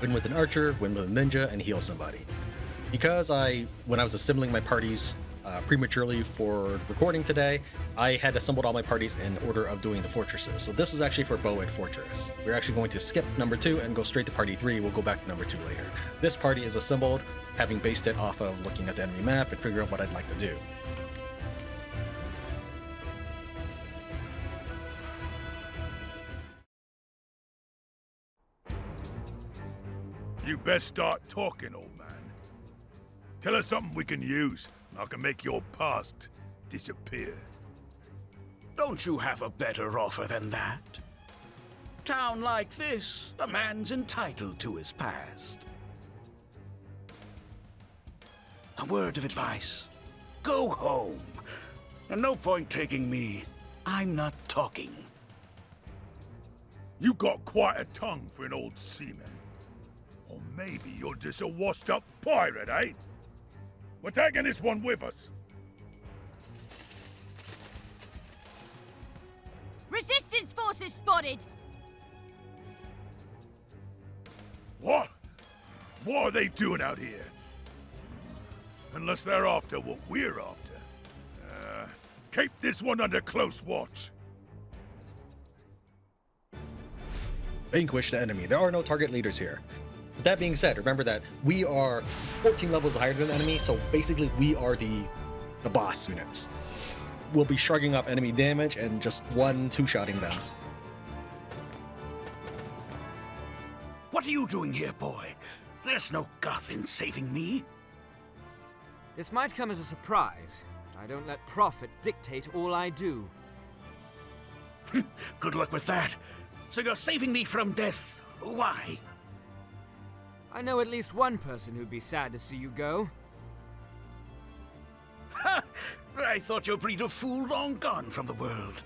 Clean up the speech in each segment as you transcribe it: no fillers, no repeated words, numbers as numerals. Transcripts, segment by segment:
win with an archer, win with a ninja, and heal somebody. Because when I was assembling my parties prematurely for recording today, I had assembled all my parties in order of doing the fortresses. So this is actually for Boed Fortress. We're actually going to skip number 2 and go straight to party 3. We'll go back to number 2 later. This party is assembled, having based it off of looking at the enemy map and figuring out what I'd like to do. You best start talking, old man. Tell us something we can use. I can make your past disappear. Don't you have a better offer than that? Town like this, a man's entitled to his past. A word of advice. Go home. And no point taking me. I'm not talking. You got quite a tongue for an old seaman. Or maybe you're just a washed-up pirate, eh? We're taking this one with us. Resistance forces spotted! What? What are they doing out here? Unless they're after what we're after. Keep this one under close watch. Vanquish the enemy. There are no target leaders here. With that being said, remember that we are 14 levels higher than the enemy, so basically we are the boss units. We'll be shrugging off enemy damage and just 1-2-shotting them. What are you doing here, boy? There's no guff in saving me. This might come as a surprise, but I don't let profit dictate all I do. Good luck with that. So you're saving me from death. Why? I know at least one person who'd be sad to see you go. Ha! I thought your breed of fool long gone from the world.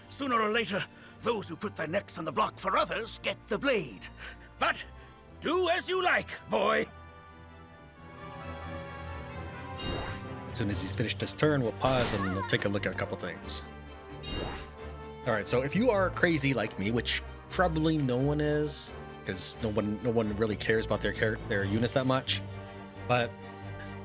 Sooner or later, those who put their necks on the block for others get the blade. But do as you like, boy. As soon as he's finished his turn, we'll pause and we'll take a look at a couple things. Alright, so if you are crazy like me, which probably no one is, because no one really cares about their units that much. But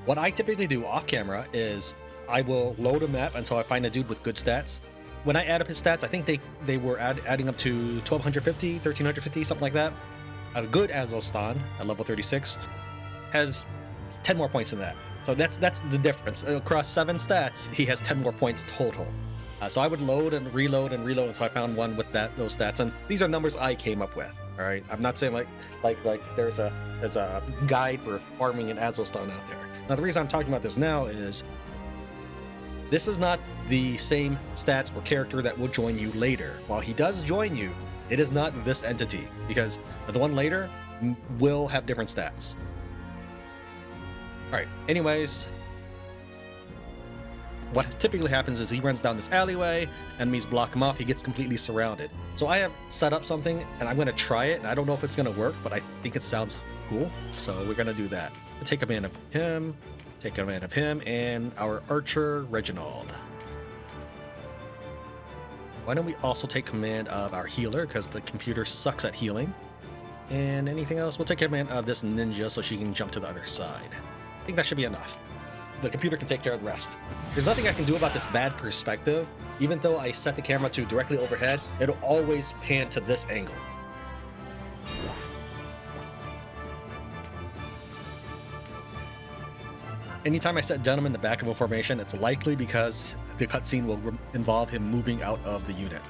what I typically do off camera is I will load a map until I find a dude with good stats. When I add up his stats, I think they were adding up to 1250, 1350, something like that. A good Azelstan at level 36 has 10 more points than that. So that's the difference. Across 7 stats, he has 10 more points total. So I would load and reload until I found one with those stats, and these are numbers I came up with. All right, I'm not saying like there's a guide for farming in Azelstan out there. Now the reason I'm talking about this now is this is not the same stats or character that will join you later. While he does join you, it is not this entity, because the one later will have different stats. All right. Anyways. What typically happens is he runs down this alleyway, enemies block him off, he gets completely surrounded. So I have set up something, and I'm going to try it, and I don't know if it's going to work, but I think it sounds cool, so we're going to do that. We'll take command of him, and our archer, Reginald. Why don't we also take command of our healer, because the computer sucks at healing. And anything else? We'll take command of this ninja so she can jump to the other side. I think that should be enough. The computer can take care of the rest. There's nothing I can do about this bad perspective. Even though I set the camera to directly overhead, it'll always pan to this angle. Anytime I set Denam in the back of a formation, it's likely because the cutscene will involve him moving out of the unit.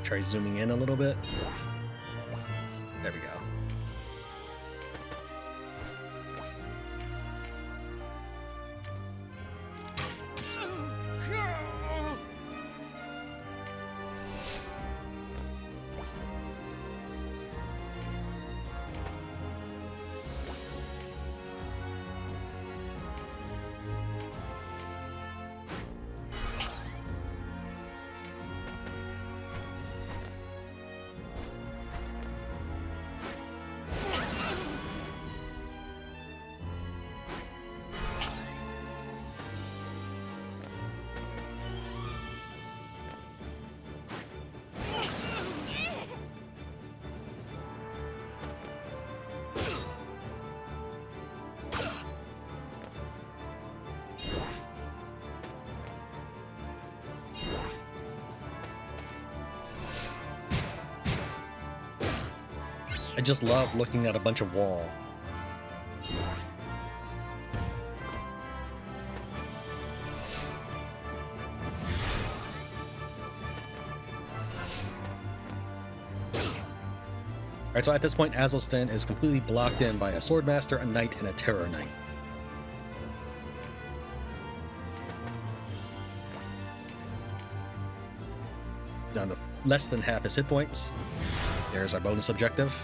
Try zooming in a little bit. There we go. I just love looking at a bunch of wall. Alright, so at this point, Azelstan is completely blocked in by a Swordmaster, a Knight, and a Terror Knight. Down to less than half his hit points. There's our bonus objective.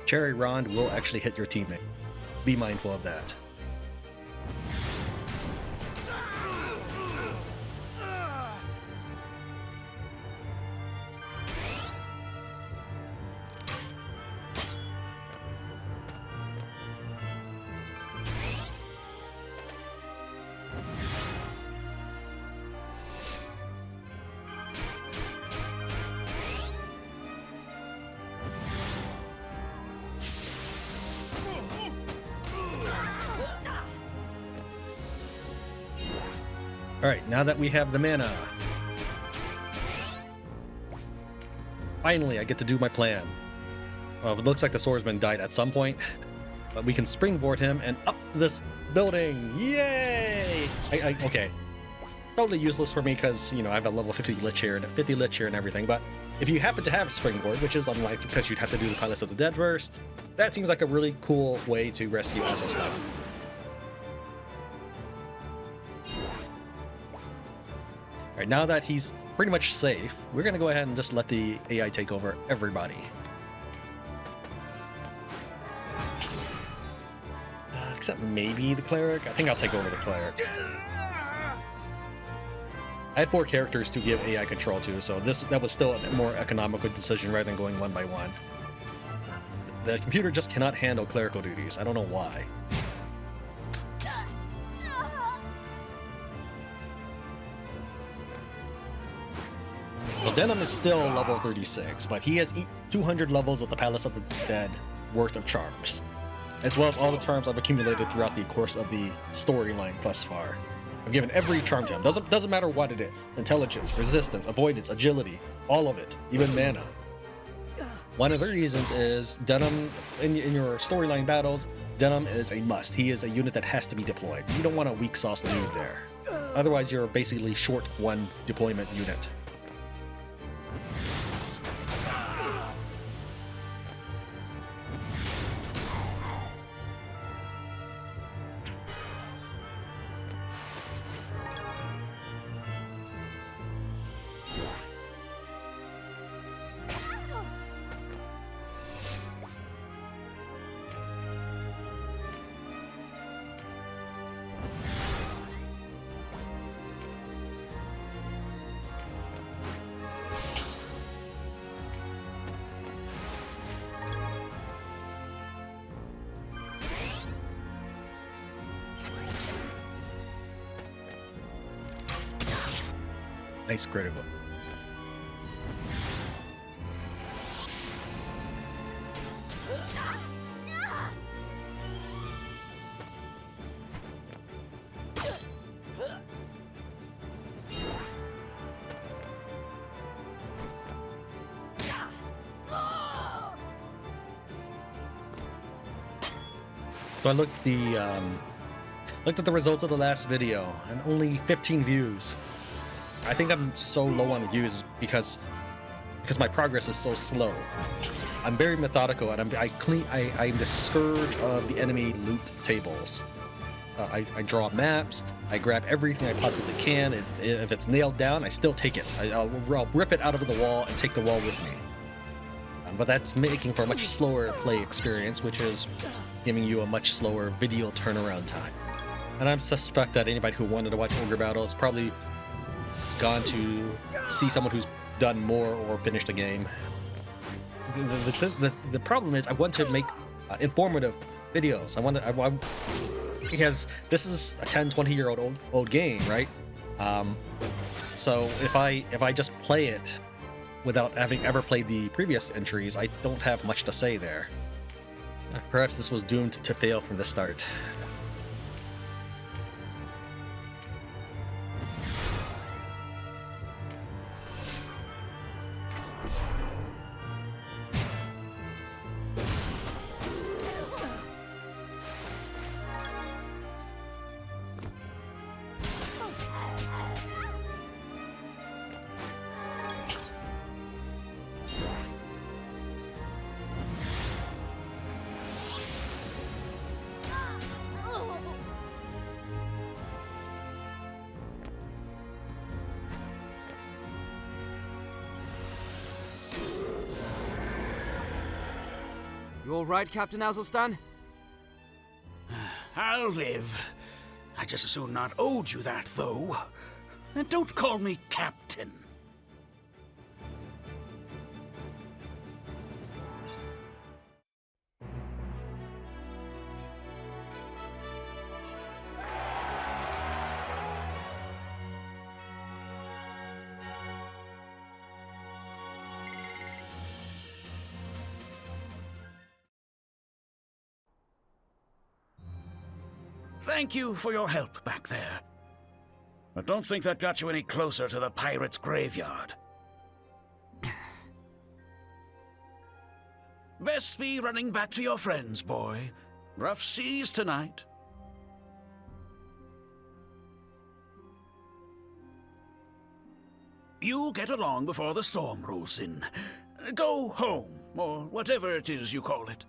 Cherry Rond will actually hit your teammate. Be mindful of that. Alright, now that we have the mana, finally I get to do my plan. Well, it looks like the swordsman died at some point, but we can springboard him and up this building! Yay! Okay. Totally useless for me because, you know, I have a level 50 lich here and everything, but if you happen to have springboard, which is unlikely because you'd have to do the Palace of the Dead first, that seems like a really cool way to rescue Azelstan. Alright, now that he's pretty much safe, we're gonna go ahead and just let the AI take over everybody. Except maybe the cleric? I think I'll take over the cleric. I had 4 characters to give AI control to, so that was still a more economical decision rather than going one by one. The computer just cannot handle clerical duties. I don't know why. Well, Denam is still level 36, but he has 200 levels of the Palace of the Dead worth of charms, as well as all the charms I've accumulated throughout the course of the storyline thus far. I've given every charm gem, doesn't matter what it is. Intelligence, resistance, avoidance, agility, all of it, even mana. One of the reasons is Denam, in your storyline battles, Denam is a must. He is a unit that has to be deployed. You don't want a weak sauce dude there. Otherwise, you're basically short one deployment unit. Nice critical. So I looked at the results of the last video, and only 15 views. I think I'm so low on views because my progress is so slow. I'm very methodical, and I'm the scourge of the enemy loot tables. I draw maps. I grab everything I possibly can. If it's nailed down, I still take it. I'll rip it out of the wall and take the wall with me. But that's making for a much slower play experience, which is giving you a much slower video turnaround time. And I suspect that anybody who wanted to watch Ogre battles probably gone to see someone who's done more or finished a game. The problem is I want to make informative videos. Because this is a 10-20-year-old game, right? So if I just play it without having ever played the previous entries, I don't have much to say there. Perhaps this was doomed to fail from the start. You all right, Captain Azelstan? I'll live. I just as soon not owed you that, though. And don't call me Captain. Thank you for your help back there. I don't think that got you any closer to the pirate's graveyard. Best be running back to your friends, boy. Rough seas tonight. You get along before the storm rolls in. Go home, or whatever it is you call it.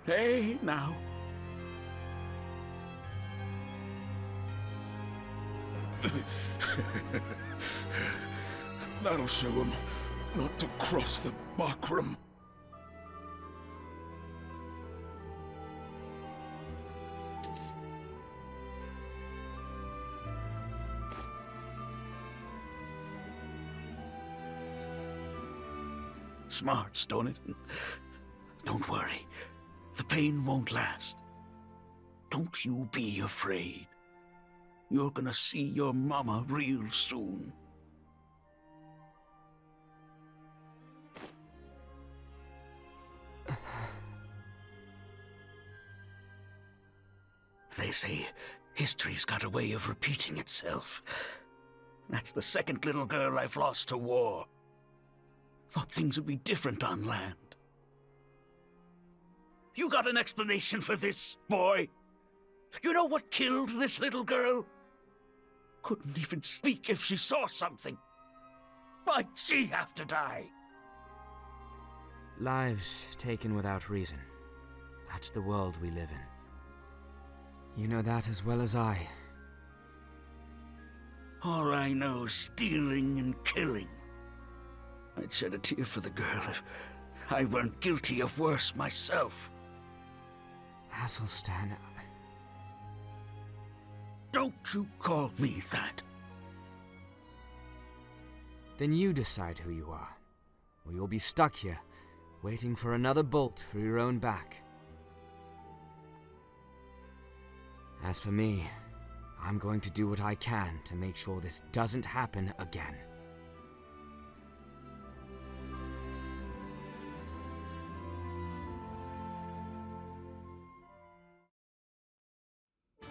Hey, now. That'll show him not to cross the Bakram. Smarts, don't it? Don't worry. The pain won't last. Don't you be afraid. You're gonna see your mama real soon. They say history's got a way of repeating itself. That's the second little girl I've lost to war. Thought things would be different on land. You got an explanation for this, boy? You know what killed this little girl? Couldn't even speak if she saw something. Why'd she have to die? Lives taken without reason. That's the world we live in. You know that as well as I. All I know is stealing and killing. I'd shed a tear for the girl if I weren't guilty of worse myself. Azelstan... Don't you call me that. Then you decide who you are, or you'll be stuck here, waiting for another bolt for your own back. As for me, I'm going to do what I can to make sure this doesn't happen again.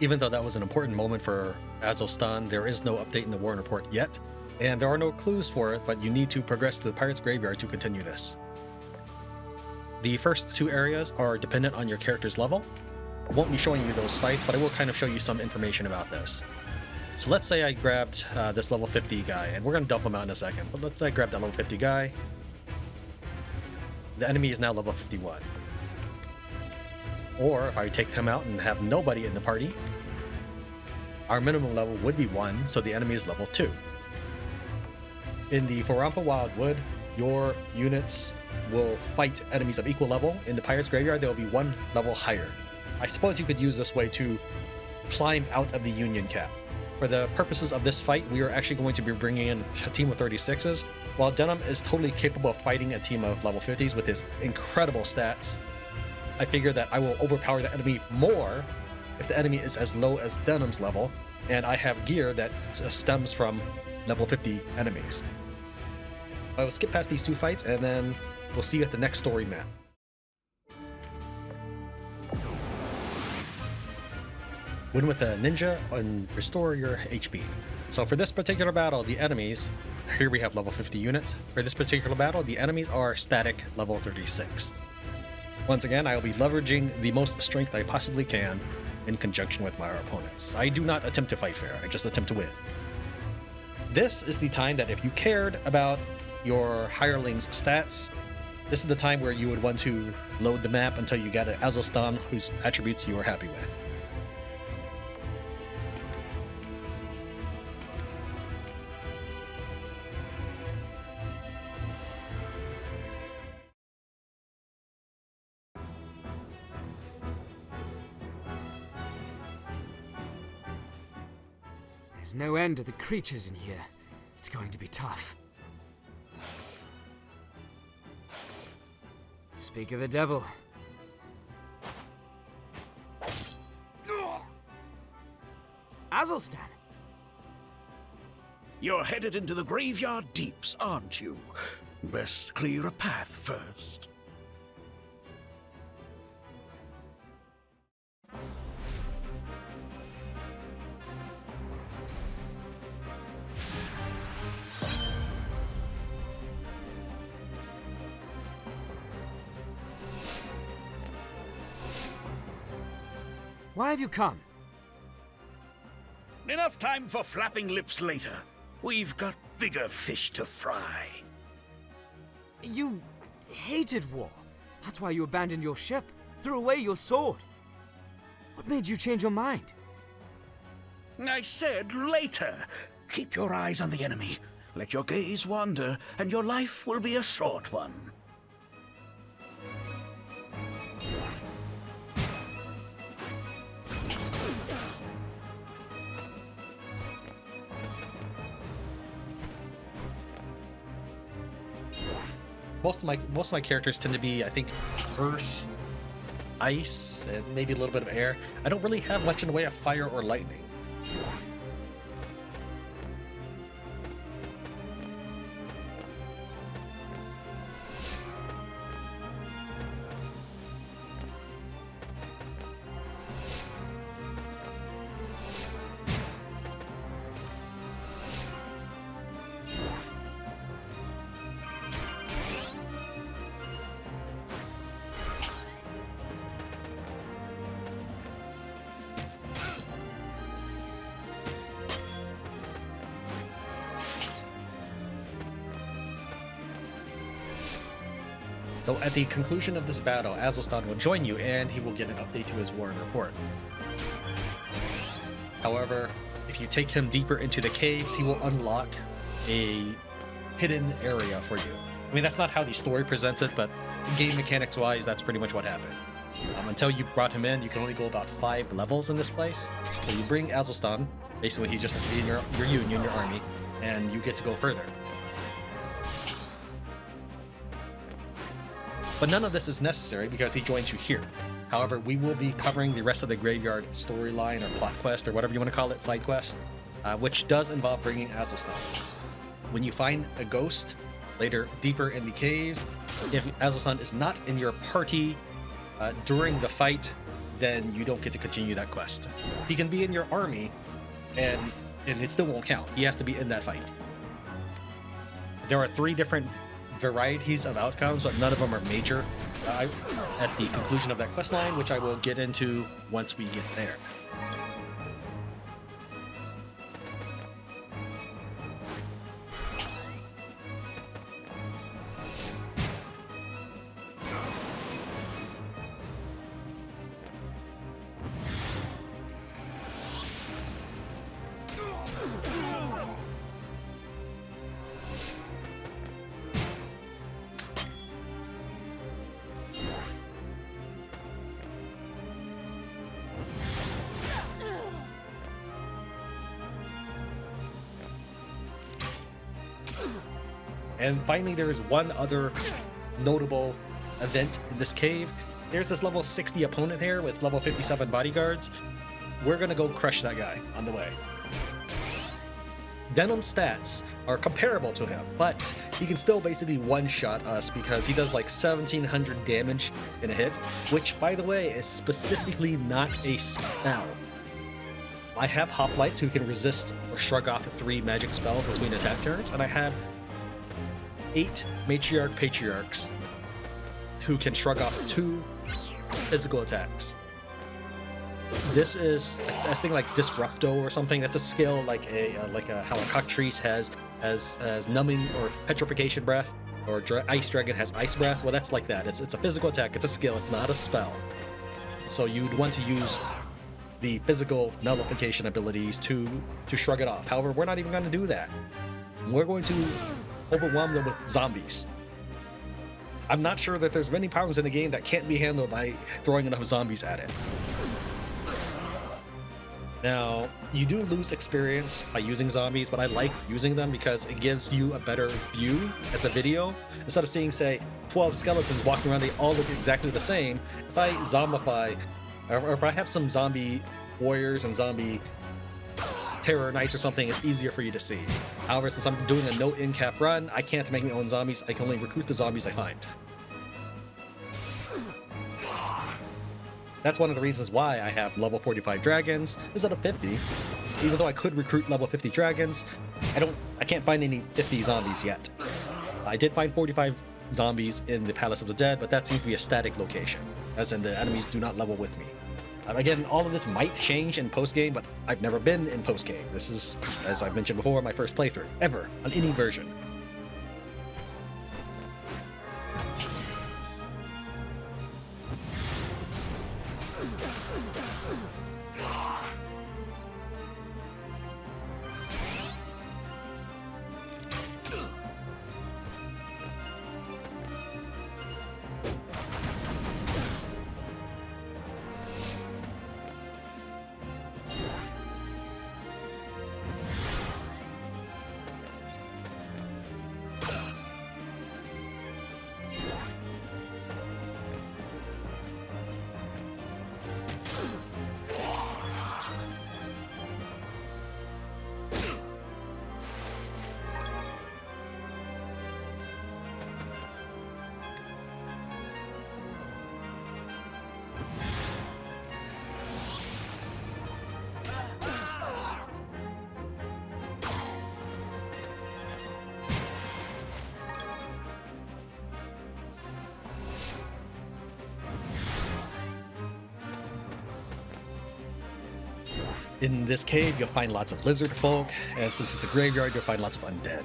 Even though that was an important moment for Azelstan, there is no update in the Warren report yet, and there are no clues for it, but you need to progress to the Pirate's Graveyard to continue this. The first two areas are dependent on your character's level. I won't be showing you those fights, but I will kind of show you some information about this. So let's say I grabbed this level 50 guy, and we're going to dump him out in a second, but let's say I grabbed that level 50 guy. The enemy is now level 51. Or if I take him out and have nobody in the party, our minimum level would be 1, so the enemy is level 2. In the Forampa Wildwood, your units will fight enemies of equal level. In the Pirate's Graveyard, they will be 1 level higher. I suppose you could use this way to climb out of the Union cap. For the purposes of this fight, we are actually going to be bringing in a team of 36s. While Denam is totally capable of fighting a team of level 50s with his incredible stats, I figure that I will overpower the enemy more if the enemy is as low as Denam's level, and I have gear that stems from level 50 enemies. I will skip past these 2 fights, and then we'll see you at the next story map. Win with a ninja and restore your HP. So for this particular battle, the enemies, here we have level 50 units. For this particular battle, the enemies are static level 36. Once again, I will be leveraging the most strength I possibly can in conjunction with my opponents. I do not attempt to fight fair, I just attempt to win. This is the time that if you cared about your hireling's stats, this is the time where you would want to load the map until you get an Azelstan whose attributes you are happy with. There's no end to the creatures in here. It's going to be tough. Speak of the devil. Azelstan! You're headed into the graveyard deeps, aren't you? Best clear a path first. Why have you come? Enough time for flapping lips later. We've got bigger fish to fry. You hated war. That's why you abandoned your ship, threw away your sword. What made you change your mind? I said later. Keep your eyes on the enemy. Let your gaze wander, and your life will be a short one. Most of my characters tend to be, I think, earth, ice, and maybe a little bit of air. I don't really have much in the way of fire or lightning. So at the conclusion of this battle, Azelstan will join you and he will get an update to his war and report. However, if you take him deeper into the caves, he will unlock a hidden area for you. I mean, that's not how the story presents it, but game mechanics wise, that's pretty much what happened. Until you brought him in, you can only go about 5 levels in this place. So you bring Azelstan, basically he's just a stay in your union, your army, and you get to go further. But none of this is necessary because he joins you here. However, we will be covering the rest of the graveyard storyline or plot quest or whatever you want to call it, side quest, which does involve bringing Azelstan. When you find a ghost later deeper in the caves, if Azelstan is not in your party during the fight, then you don't get to continue that quest. He can be in your army and it still won't count. He has to be in that fight. There are 3 different varieties of outcomes, but none of them are major at the conclusion of that quest line, which I will get into once we get there. And finally, there is one other notable event in this cave. There's this level 60 opponent here with level 57 bodyguards. we're gonna go crush that guy on the way. Denam's stats are comparable to him, but he can still basically one-shot us because he does like 1700 damage in a hit, which, by the way, is specifically not a spell. I have Hoplites who can resist or shrug off 3 magic spells between attack turns, and I have 8 Matriarch Patriarchs who can shrug off 2 physical attacks. This is a thing like Disrupto or something. That's a skill like how a Cockatrice has numbing or petrification breath, or Ice Dragon has ice breath. Well, that's like that. It's a physical attack. It's a skill. It's not a spell. So you'd want to use the physical nullification abilities to shrug it off. However, we're not even going to do that. We're going to overwhelm them with zombies. I'm not sure that there's many problems in the game that can't be handled by throwing enough zombies at it. Now, you do lose experience by using zombies, but I like using them because it gives you a better view as a video. Instead of seeing, say, 12 skeletons walking around, they all look exactly the same. If I zombify, or if I have some zombie warriors and zombie terror knights or something, it's easier for you to see. However, since I'm doing a no in-cap run, I can't make my own zombies. I can only recruit the zombies I find. That's one of the reasons why I have level 45 dragons instead of 50. Even though I could recruit level 50 dragons, I can't find any 50 zombies yet. I did find 45 zombies in the Palace of the Dead, but that seems to be a static location, as in the enemies do not level with me. Again, all of this might change in post-game, but I've never been in post-game. This is, as I've mentioned before, my first playthrough, ever, on any version. In this cave, you'll find lots of lizard folk, and since it's a graveyard, you'll find lots of undead.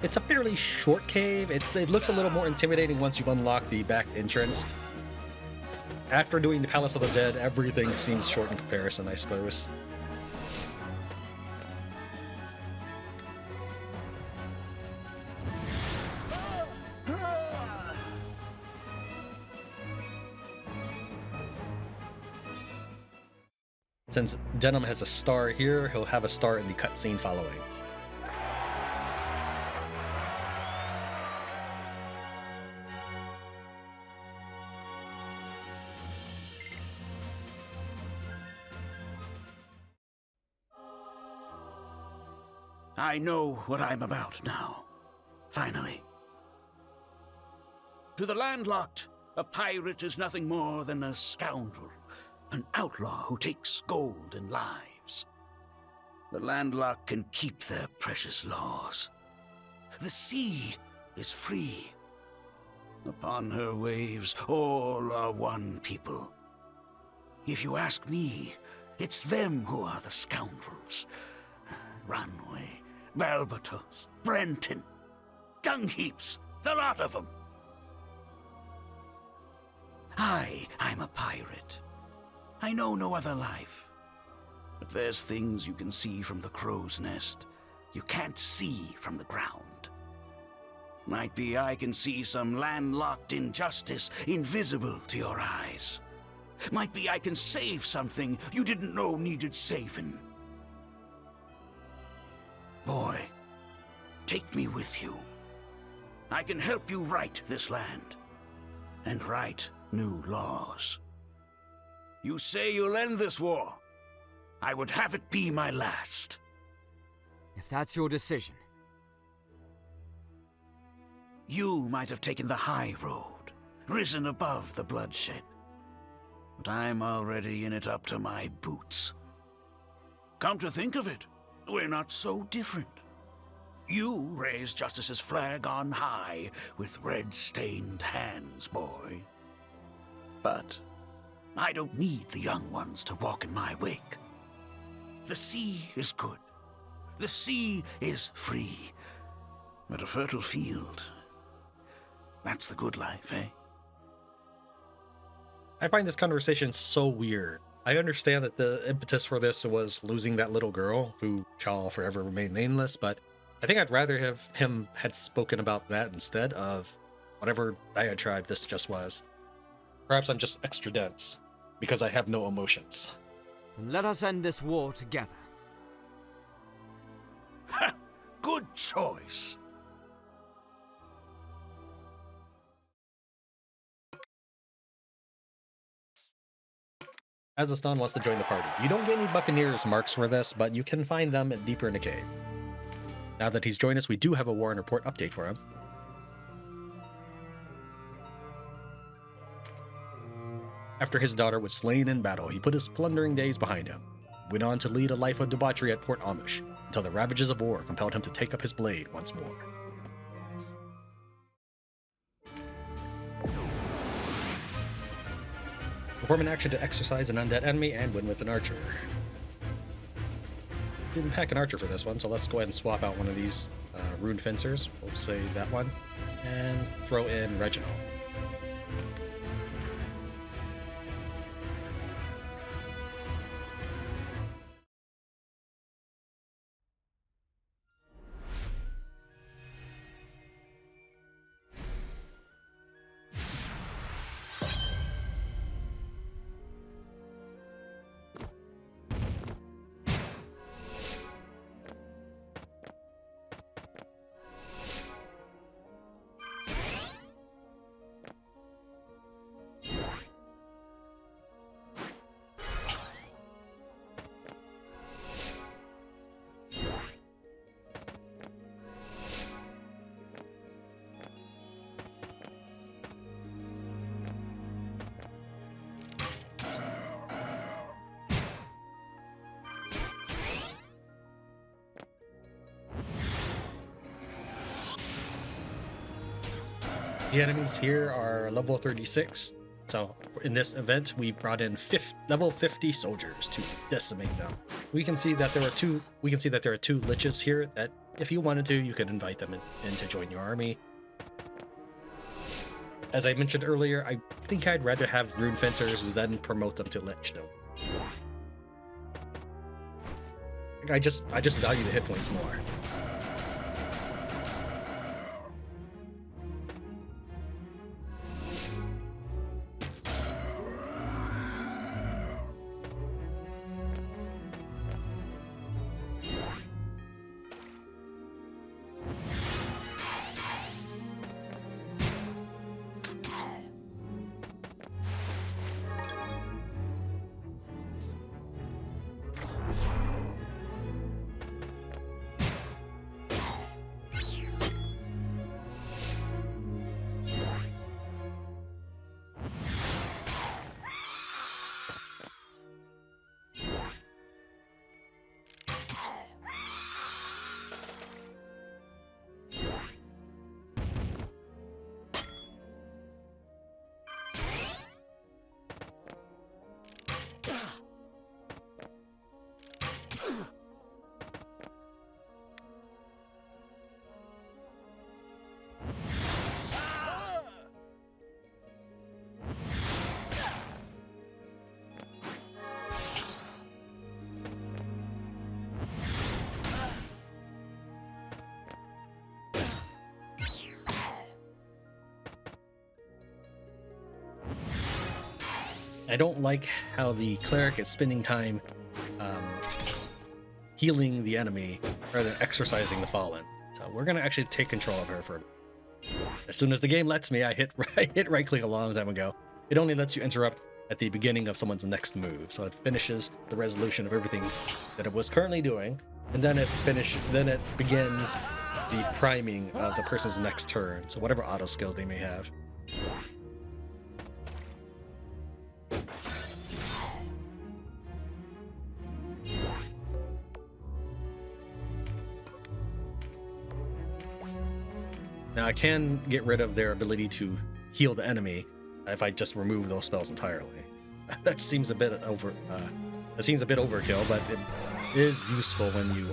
It's a fairly short cave. It looks a little more intimidating once you've unlocked the back entrance. After doing the Palace of the Dead, everything seems short in comparison, I suppose. Since Denam has a star here, he'll have a star in the cutscene following. I know what I'm about now. Finally. To the landlocked, a pirate is nothing more than a scoundrel. An outlaw who takes gold and lives. The landlocked can keep their precious laws. The sea is free. Upon her waves, all are one people. If you ask me, it's them who are the scoundrels. Runway, Balbatos, Brenton, dung heaps, the lot of them. I'm a pirate. I know no other life. But there's things you can see from the crow's nest you can't see from the ground. Might be I can see some landlocked injustice invisible to your eyes. Might be I can save something you didn't know needed saving. Boy, take me with you. I can help you right this land. And right new laws. You say you'll end this war. I would have it be my last. If that's your decision. You might have taken the high road, risen above the bloodshed. But I'm already in it up to my boots. Come to think of it, we're not so different. You raised Justice's flag on high with red-stained hands, boy. But I don't need the young ones to walk in my wake. The sea is good. The sea is free. But a fertile field, that's the good life, eh? I find this conversation so weird. I understand that the impetus for this was losing that little girl, who shall forever remain nameless, but I think I'd rather have him had spoken about that instead of whatever diatribe this just was. Perhaps I'm just extra dense, because I have no emotions. Then let us end this war together. Ha! Good choice. Azelstan wants to join the party. You don't get any Buccaneers marks for this, but you can find them deeper in the cave. Now that he's joined us, we do have a War and Report update for him. After his daughter was slain in battle, he put his plundering days behind him. Went on to lead a life of debauchery at Port Omish, until the ravages of war compelled him to take up his blade once more. Perform an action to exercise an undead enemy and win with an archer. Didn't pack an archer for this one, so let's go ahead and swap out one of these rune fencers. We'll say that one, and throw in Reginald. The enemies here are level 36, so in this event we brought in level 50 soldiers to decimate them. We can see that there are two liches here that, if you wanted to, you could invite them in to join your army. As I mentioned earlier, I think I'd rather have rune fencers than promote them to lich, though. I just value the hit points more. I don't like how the cleric is spending time healing the enemy rather than exorcising the fallen. So we're gonna actually take control of her for. As soon as the game lets me, I hit right click a long time ago. It only lets you interrupt at the beginning of someone's next move, so it finishes the resolution of everything that it was currently doing, and then it begins the priming of the person's next turn, so whatever auto skills they may have. Now I can get rid of their ability to heal the enemy if I just remove those spells entirely. That seems a bit overkill, but it is useful when you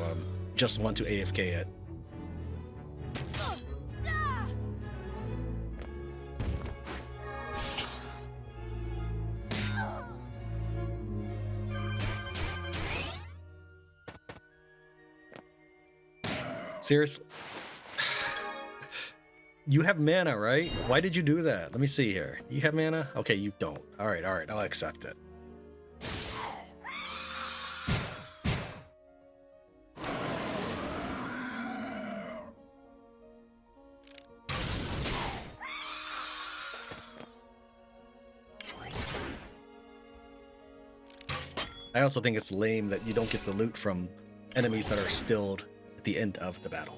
just want to AFK it. Seriously? You have mana, right? Why did you do that? Let me see here. You have mana? Okay, you don't. Alright, I'll accept it. I also think it's lame that you don't get the loot from enemies that are stilled at the end of the battle.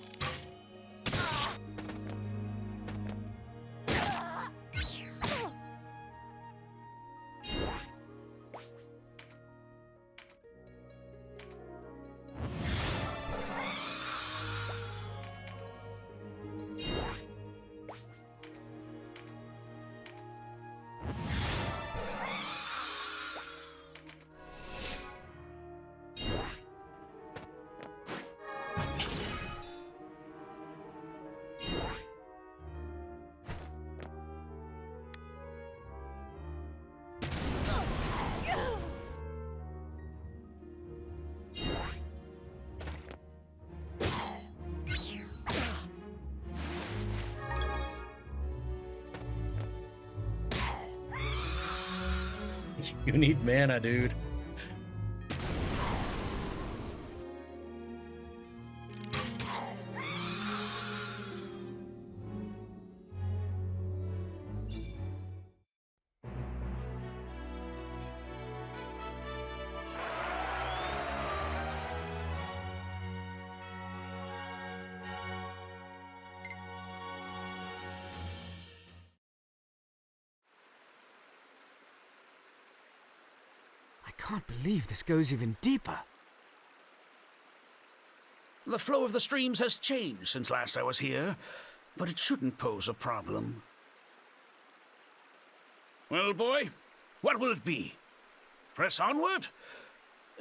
You need mana, dude. I can't believe this goes even deeper. The flow of the streams has changed since last I was here, but it shouldn't pose a problem. Well, boy, what will it be? Press onward?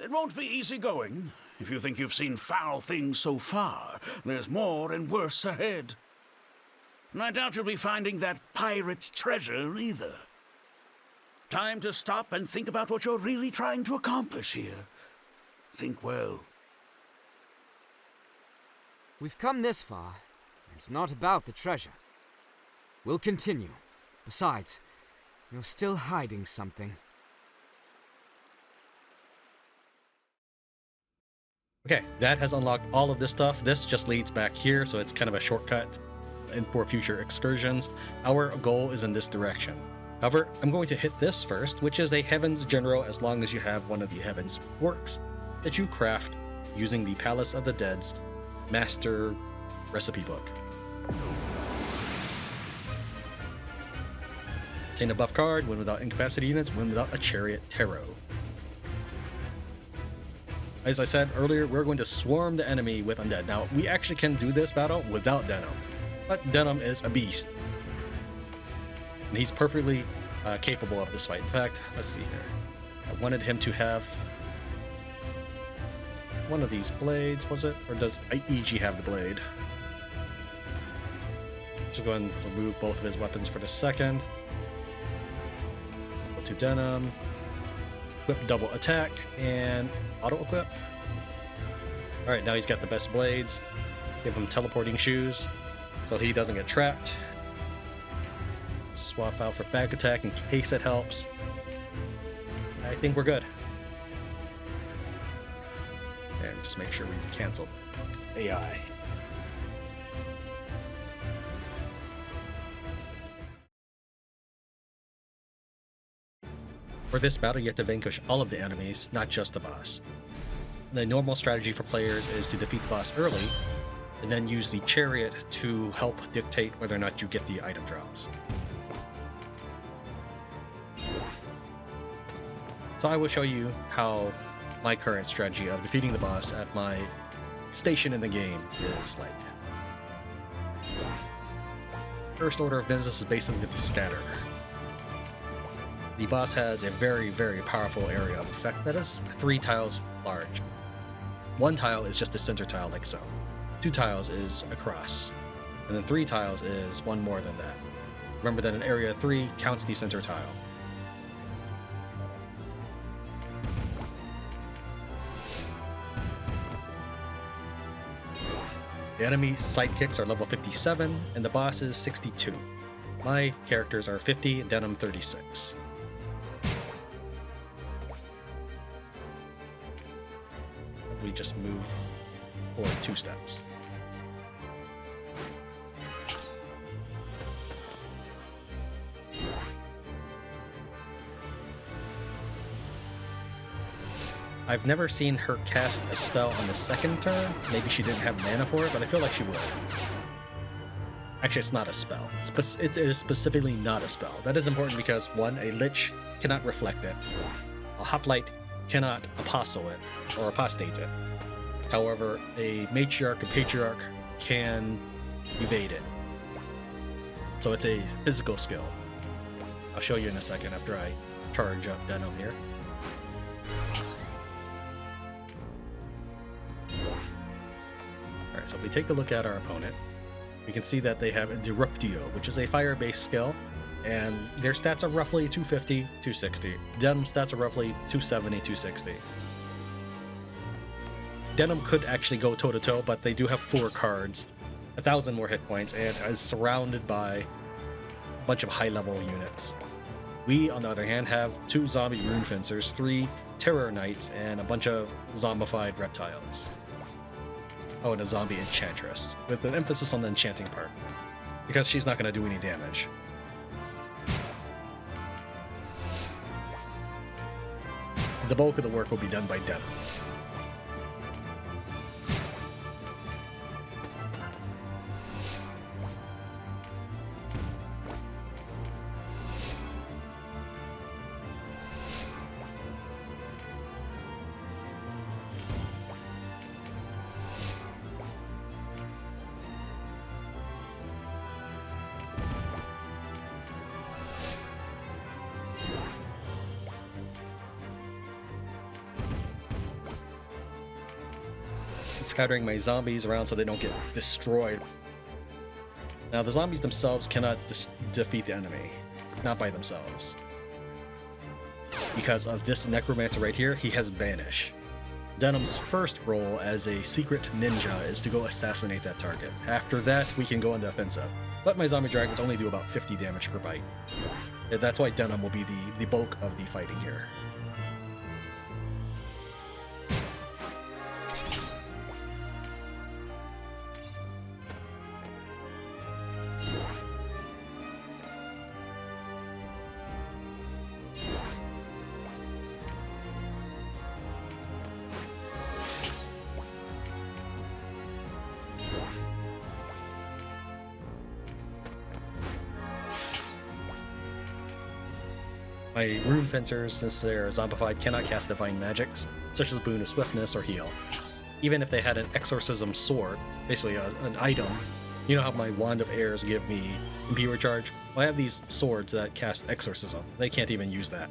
It won't be easy going. If you think you've seen foul things so far, there's more and worse ahead. And I doubt you'll be finding that pirate's treasure either. Time to stop and think about what you're really trying to accomplish here. Think well. We've come this far. It's not about the treasure. We'll continue. Besides, you're still hiding something. Okay, that has unlocked all of this stuff. This just leads back here, so it's kind of a shortcut and for future excursions. Our goal is in this direction. However, I'm going to hit this first, which is a Heavens General as long as you have one of the Heavens works that you craft using the Palace of the Dead's Master Recipe Book. Obtain a buff card, win without incapacity units, win without a Chariot Tarot. As I said earlier, we're going to swarm the enemy with undead. Now, we actually can do this battle without Denam, but Denam is a beast. And he's perfectly capable of this fight. In fact, let's see here. I wanted him to have one of these blades, was it? Or does EG have the blade? So go ahead and remove both of his weapons for the second. Go to Denam. Equip double attack and auto equip. Alright, now he's got the best blades. Give him teleporting shoes so he doesn't get trapped. Swap out for back attack in case it helps. I think we're good. And just make sure we cancel AI. For this battle, you have to vanquish all of the enemies, not just the boss. The normal strategy for players is to defeat the boss early, and then use the chariot to help dictate whether or not you get the item drops. So I will show you how my current strategy of defeating the boss at my station in the game is like. First order of business is basically to scatter. The boss has a very, very powerful area of effect that is 3 tiles large. 1 tile is just a center tile like so. 2 tiles is across. And then 3 tiles is 1 more than that. Remember that an area 3 counts the center tile. The enemy sidekicks are level 57, and the boss is 62. My characters are 50, Denam 36. We just move forward 2 steps. I've never seen her cast a spell on the second turn. Maybe she didn't have mana for it, but I feel like she would. Actually, it's not a spell. It is specifically not a spell. That is important because, 1, a Lich cannot reflect it. A Hoplite cannot apostle it, or apostate it. However, a Matriarch and Patriarch can evade it. So it's a physical skill. I'll show you in a second after I charge up Denam here. Alright, so if we take a look at our opponent, we can see that they have a Disruptio, which is a fire-based skill, and their stats are roughly 250, 260. Denam's stats are roughly 270, 260. Denam could actually go toe-to-toe, but they do have 4 cards, 1,000 more hit points, and is surrounded by a bunch of high-level units. We, on the other hand, have 2 zombie rune fencers, 3 terror knights, and a bunch of zombified reptiles. Oh, and a zombie enchantress, with an emphasis on the enchanting part, because she's not going to do any damage. The bulk of the work will be done by Denam. Scattering my zombies around so they don't get destroyed. Now, the zombies themselves cannot defeat the enemy, not by themselves. Because of this necromancer right here, he has Banish. Denam's first role as a secret ninja is to go assassinate that target. After that, we can go on the offensive. But my zombie dragons only do about 50 damage per bite. That's why Denam will be the bulk of the fighting here. My rune fencers, since they're zombified, cannot cast divine magics, such as a boon of swiftness or heal. Even if they had an exorcism sword, basically an item, you know how my wand of airs give me impure charge? Well, I have these swords that cast exorcism. They can't even use that.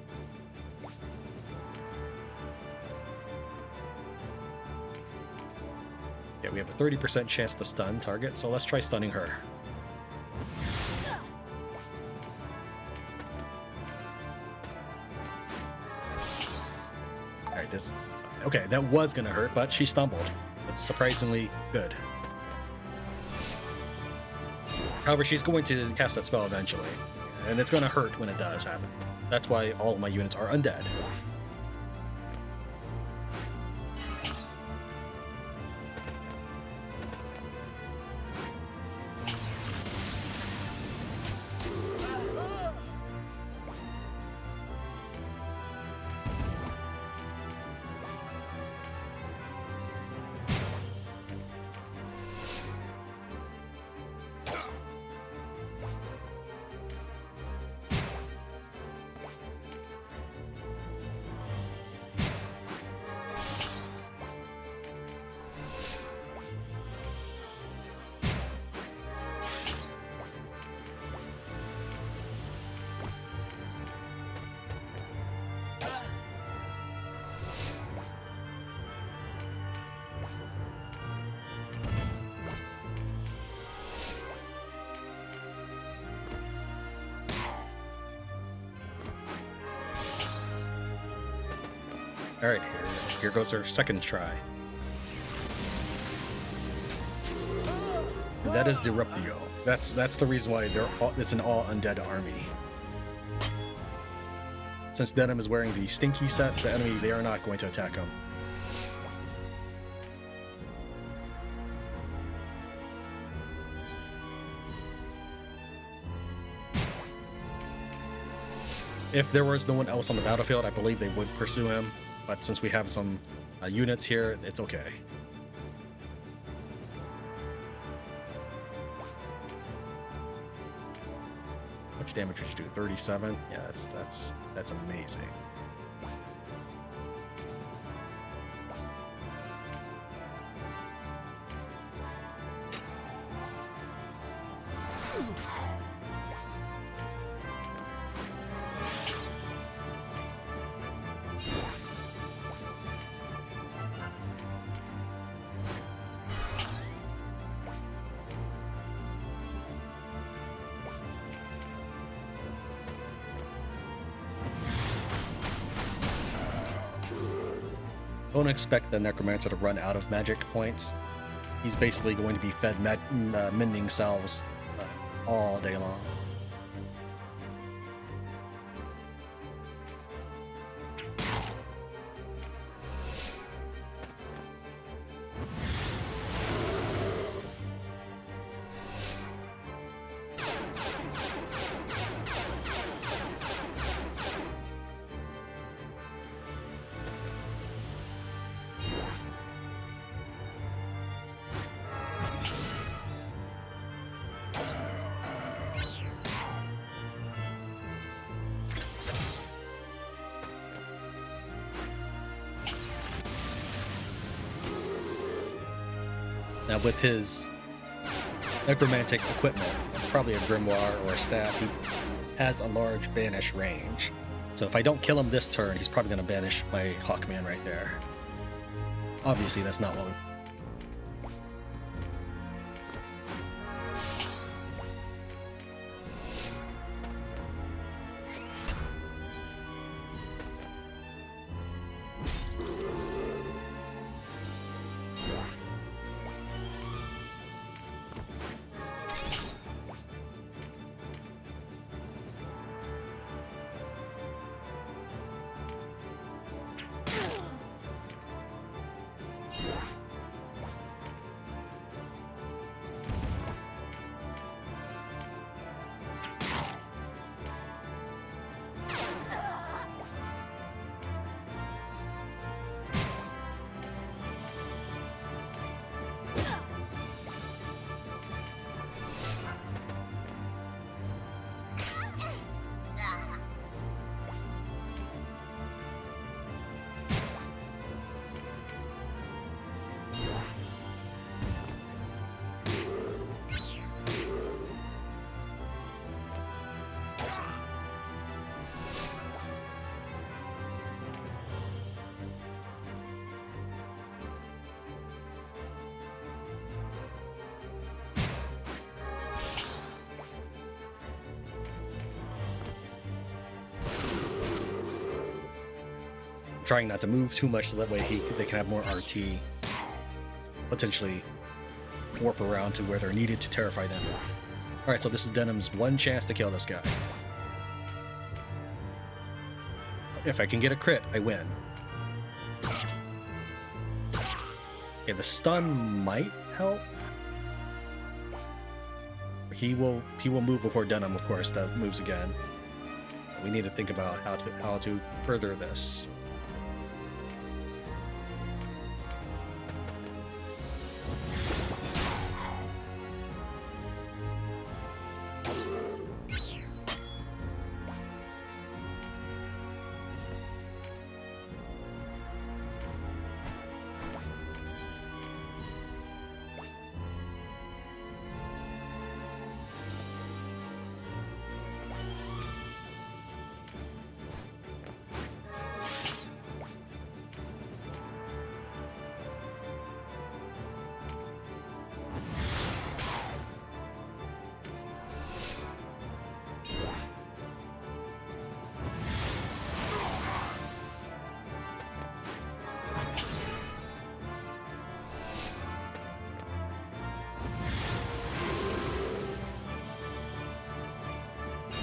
Yeah, we have a 30% chance to stun target, so let's try stunning her. Okay, that was gonna hurt, but she stumbled. That's surprisingly good. However, she's going to cast that spell eventually, and it's gonna hurt when it does happen. That's why all of my units are undead. All right, here goes our second try. And that is Disruptio. That's the reason why it's an all undead army. Since Denam is wearing the Stinky set, the enemy, they are not going to attack him. If there was no one else on the battlefield, I believe they would pursue him. But since we have some units here, it's okay. How much damage did you do? 37? Yeah, that's amazing. Don't expect the Necromancer to run out of magic points. He's basically going to be fed mending salves all day long. Now with his necromantic equipment, probably a grimoire or a staff, he has a large banish range. So if I don't kill him this turn, he's probably going to banish my Hawkman right there. Obviously that's not what we... Trying not to move too much so that way they can have more RT. Potentially warp around to where they're needed to terrify them. Alright, so this is Denam's one chance to kill this guy. If I can get a crit, I win. Okay, the stun might help. He will move before Denam, of course, moves again. We need to think about how to further this.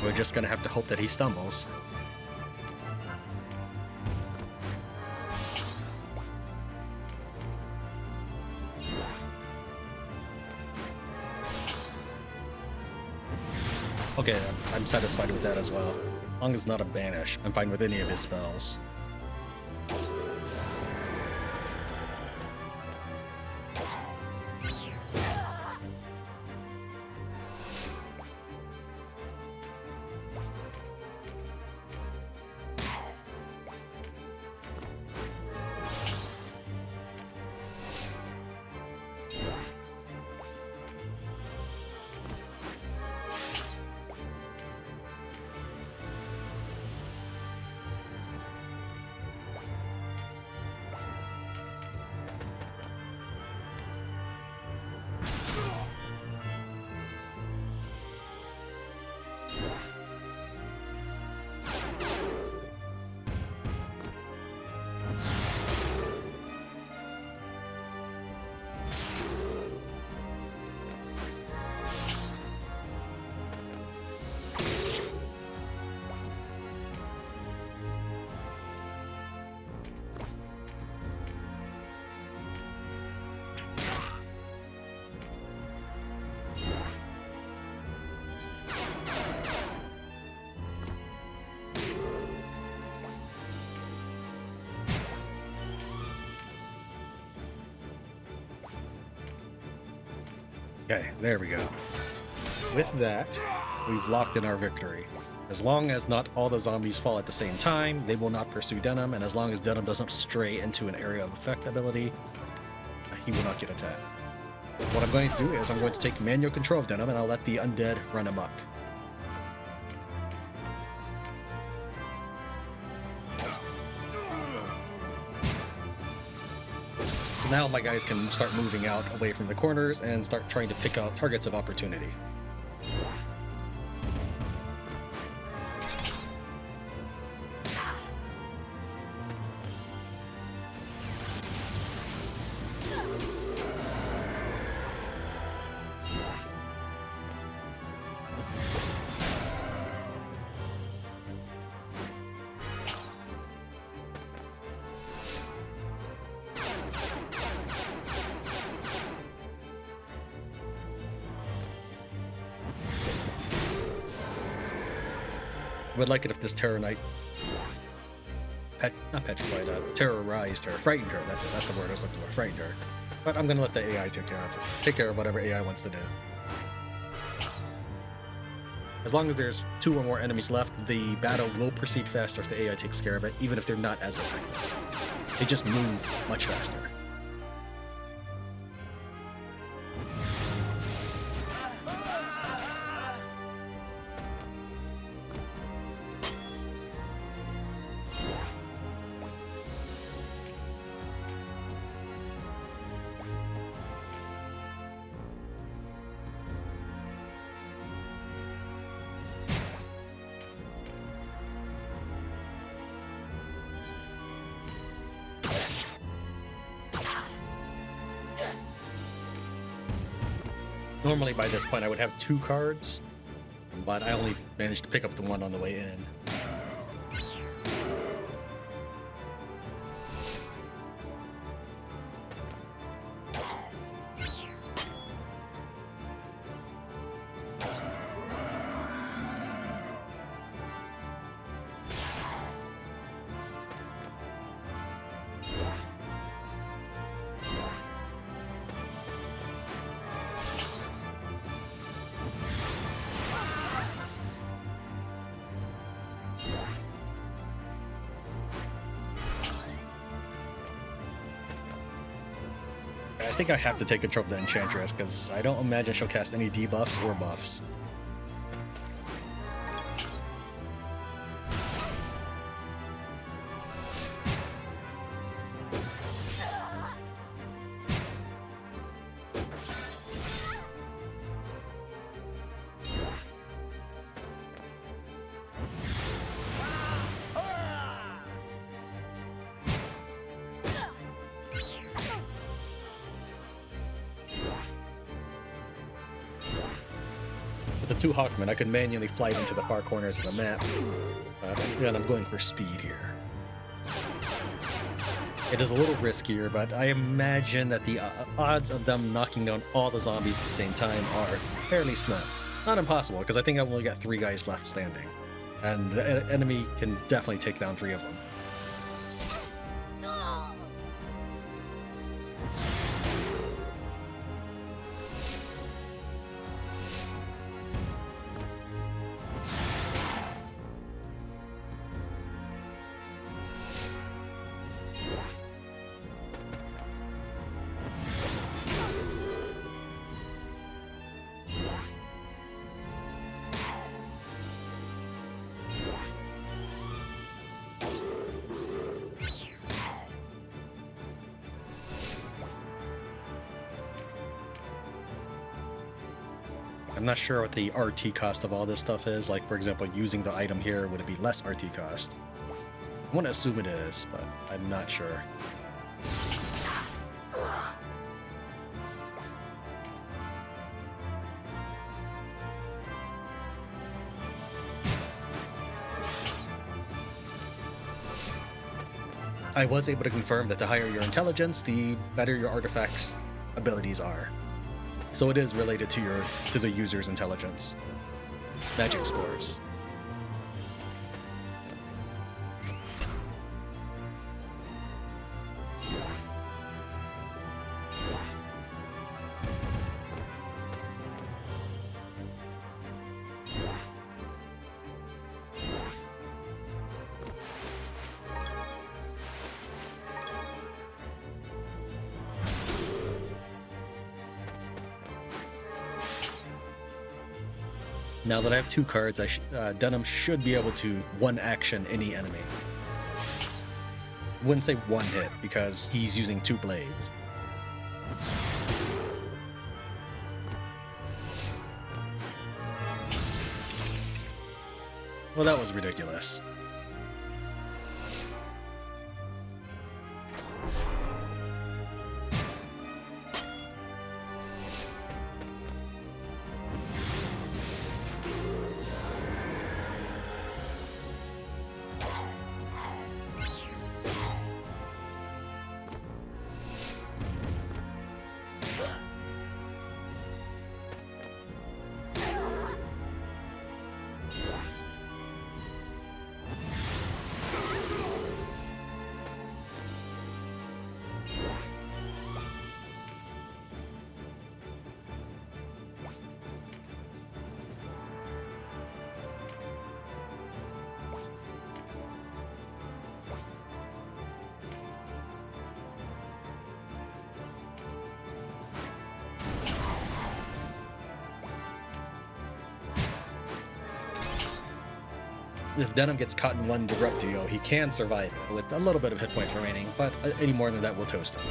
We're just gonna have to hope that he stumbles. Okay, I'm satisfied with that as well. As long as it's not a banish, I'm fine with any of his spells. Okay, there we go. With that, we've locked in our victory. As long as not all the zombies fall at the same time, they will not pursue Denam, and as long as Denam doesn't stray into an area of effect ability, he will not get attacked. What I'm going to do is I'm going to take manual control of Denam, and I'll let the undead run amok. So now my guys can start moving out away from the corners and start trying to pick out targets of opportunity. I would like it if this Terror Knight not petrified, terrorized her, frightened her. That's it. That's the word I was looking for. Frightened her. But I'm gonna let the AI take care of whatever AI wants to do. As long as there's 2 or more enemies left, the battle will proceed faster if the AI takes care of it, even if they're not as effective. They just move much faster. Normally by this point I would have 2 cards, but I only managed to pick up the one on the way in. I think I have to take control of the Enchantress, because I don't imagine she'll cast any debuffs or buffs. had 2 Hawkmen, I could manually fly them to the far corners of the map. But again, I'm going for speed here. It is a little riskier, but I imagine that the odds of them knocking down all the zombies at the same time are fairly slim. Not impossible, because I think I've only got 3 guys left standing. And the enemy can definitely take down 3 of them. I'm not sure what the RT cost of all this stuff is. Like, for example, using the item here, would it be less RT cost? I want to assume it is, but I'm not sure. I was able to confirm that the higher your intelligence, the better your artifacts' abilities are. So it is related to the user's intelligence. Magic scores. Now that I have 2 cards, Denam should be able to one-action any enemy. I wouldn't say one hit, because he's using 2 blades. Well, that was ridiculous. If Denam gets caught in one Disruptio, he can survive it with a little bit of hit points remaining, but any more than that will toast him.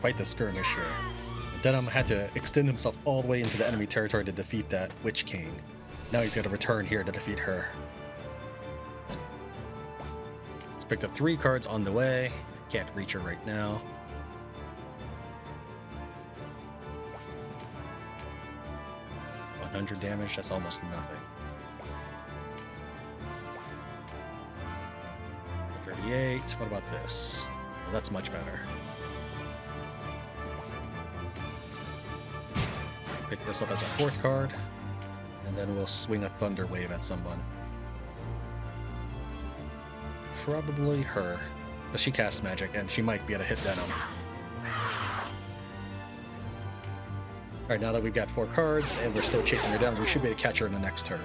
Quite the skirmish here. Denam had to extend himself all the way into the enemy territory to defeat that Witch King. Now he's got to return here to defeat her. He's picked up 3 cards on the way. Can't reach her right now. $100 damage, that's almost nothing. 38, what about this? Well, that's much better. Pick this up as a 4th card, and then we'll swing a Thunder Wave at someone. Probably her, because she casts magic, and she might be able to hit Denam. Alright, now that we've got 4 cards, and we're still chasing her down, we should be able to catch her in the next turn.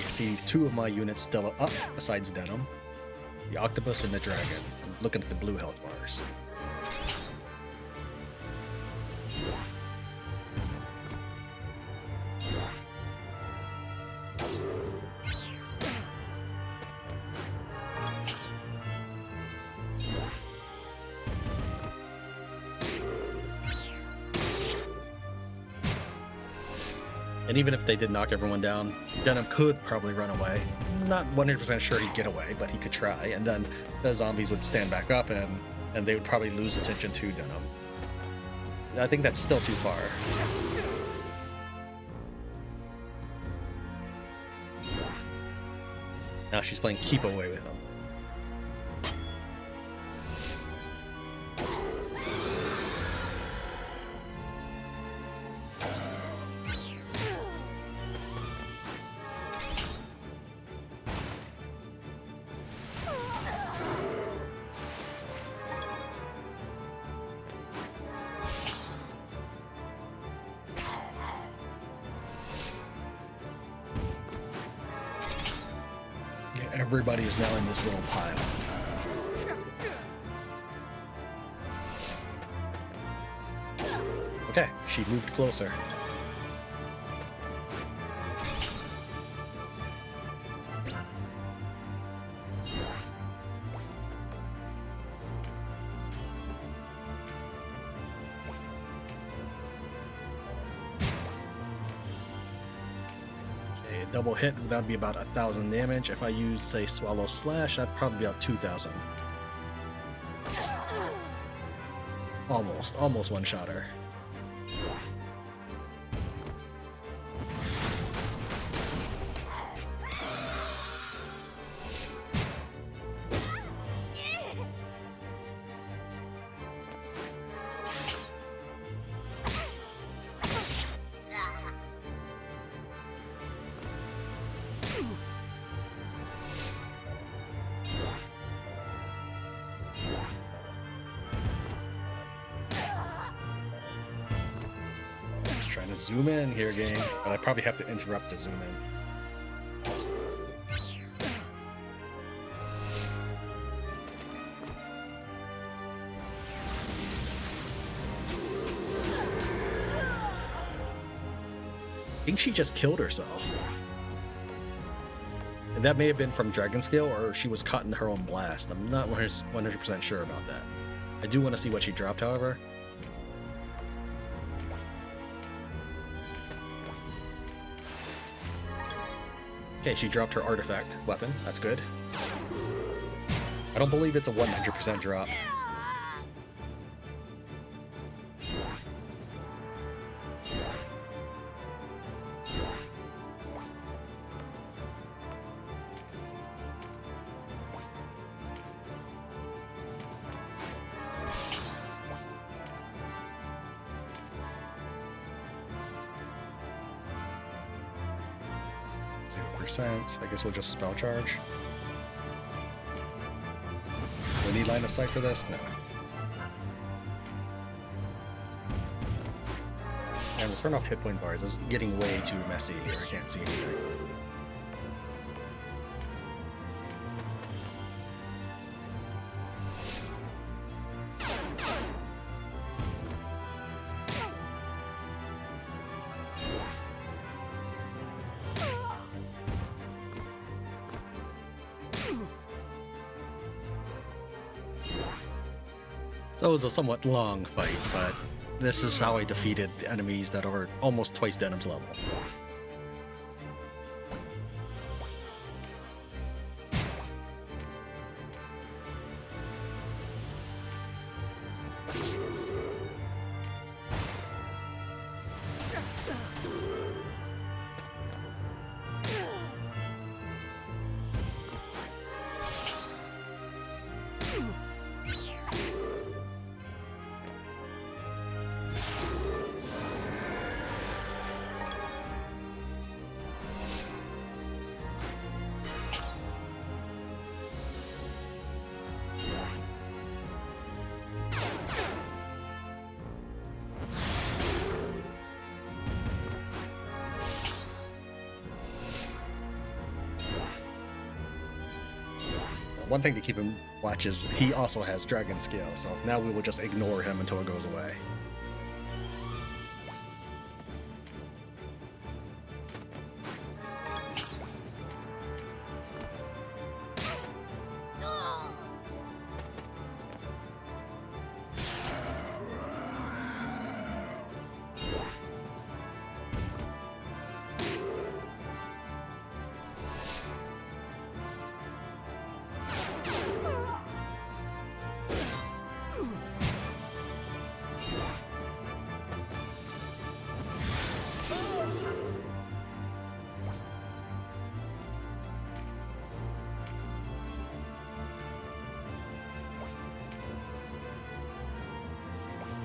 See 2 of my units still up besides Denam, the octopus and the dragon. I'm looking at the blue health bars. And even if they did knock everyone down, Denam could probably run away. Not 100% sure he'd get away, but he could try. And then the zombies would stand back up and they would probably lose attention to Denam. I think that's still too far. Now she's playing keep away with him. Everybody is now in this little pile. Okay, she moved closer. Double hit, that'd be about 1,000 damage. If I use, say, Swallow Slash, that'd probably be about 2,000. Almost one-shot her. Trying to zoom in here, game, but I probably have to interrupt to zoom in. I think she just killed herself. And that may have been from Dragon Scale, or she was caught in her own blast. I'm not 100% sure about that. I do want to see what she dropped, however. Okay, she dropped her artifact weapon. That's good. I don't believe it's a 100% drop. I guess we'll just spell charge. Do we need line of sight for this? No. And we'll turn off hit point bars. It's getting way too messy here. I can't see anything. So it was a somewhat long fight, but this is how I defeated enemies that are almost twice Denam's level. One thing to keep in watch is he also has Dragon Scale, so now we will just ignore him until it goes away.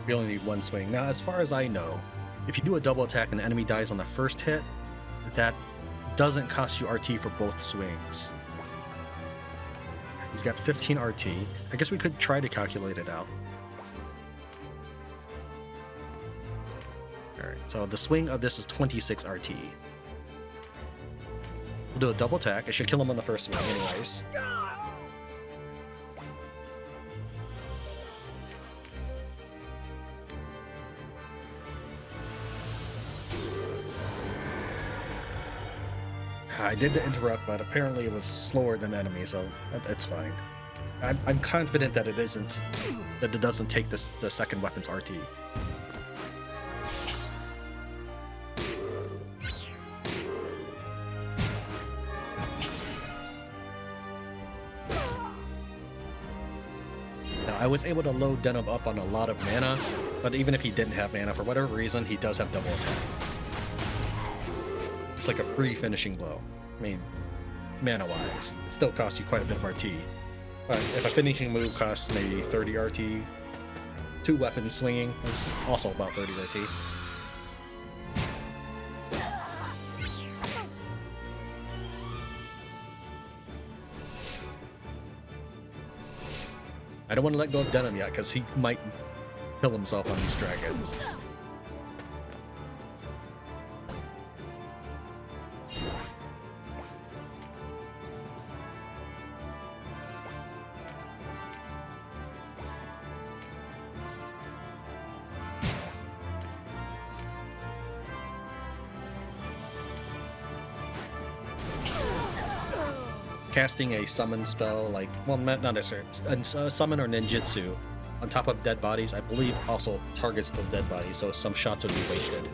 We only need one swing. Now, as far as I know, if you do a double attack and the enemy dies on the first hit, that doesn't cost you RT for both swings. He's got 15 RT. I guess we could try to calculate it out. Alright, so the swing of this is 26 RT. We'll do a double attack. I should kill him on the first swing anyways. I did the interrupt, but apparently it was slower than enemy, so it's fine. I'm confident that it doesn't take the second weapon's RT. Now, I was able to load Denam up on a lot of mana, but even if he didn't have mana, for whatever reason, he does have double attack. It's like a free finishing blow. I mean, mana-wise, it still costs you quite a bit of RT. But if a finishing move costs maybe 30 RT, two weapons swinging is also about 30 RT. I don't want to let go of Denam yet, because he might kill himself on these dragons. Casting a summon spell, like, well, not necessarily, a summon or ninjutsu on top of dead bodies, I believe also targets those dead bodies, so some shots would be wasted.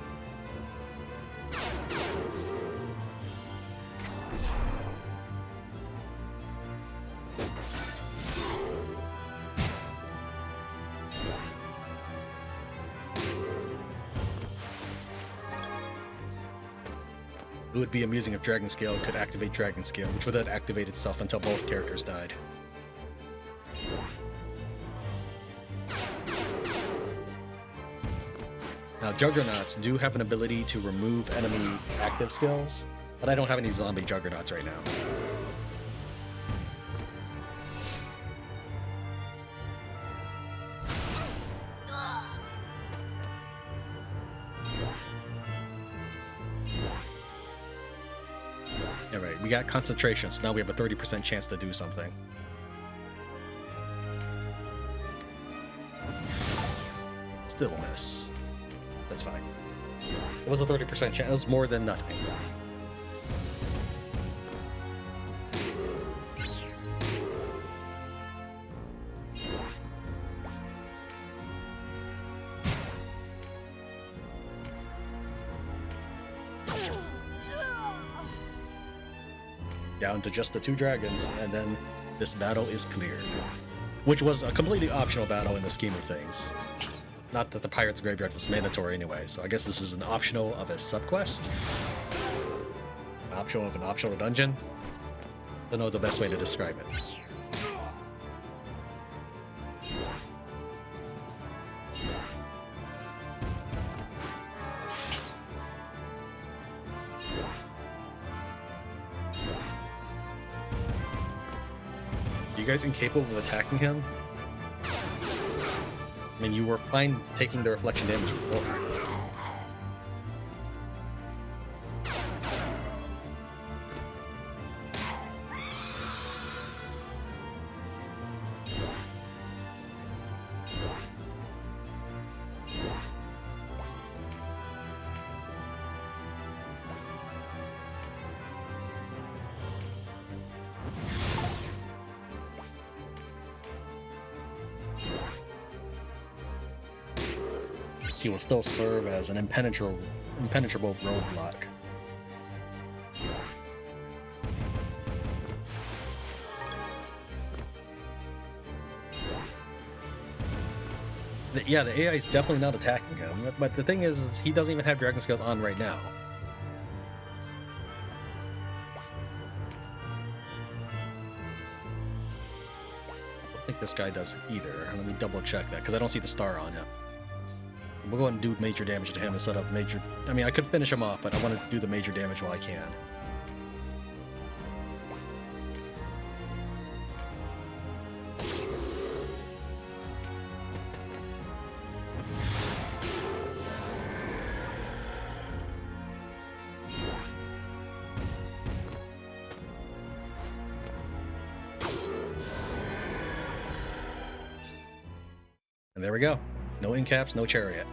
It would be amusing if Dragon Scale could activate Dragon Scale, which would then activate itself until both characters died. Now, Juggernauts do have an ability to remove enemy active skills, but I don't have any zombie Juggernauts right now. Alright, we got concentration, so now we have a 30% chance to do something. Still a miss. That's fine. It was a 30% chance. It was more than nothing. down to just the 2 dragons, and then this battle is cleared. Which was a completely optional battle in the scheme of things. Not that the Pirate's Graveyard was mandatory anyway, so I guess this is an optional of a subquest? An optional of an optional dungeon? Don't know the best way to describe it. You guys incapable of attacking him? I mean, you were fine taking the reflection damage before. He will still serve as an impenetrable roadblock. Yeah, the AI is definitely not attacking him, but the thing is he doesn't even have Dragon Scales on right now. I don't think this guy does either. Let me double check that, because I don't see the star on him. We'll go ahead and do major damage to him instead of major... I mean, I could finish him off, but I want to do the major damage while I can. And there we go. No incaps, no chariot.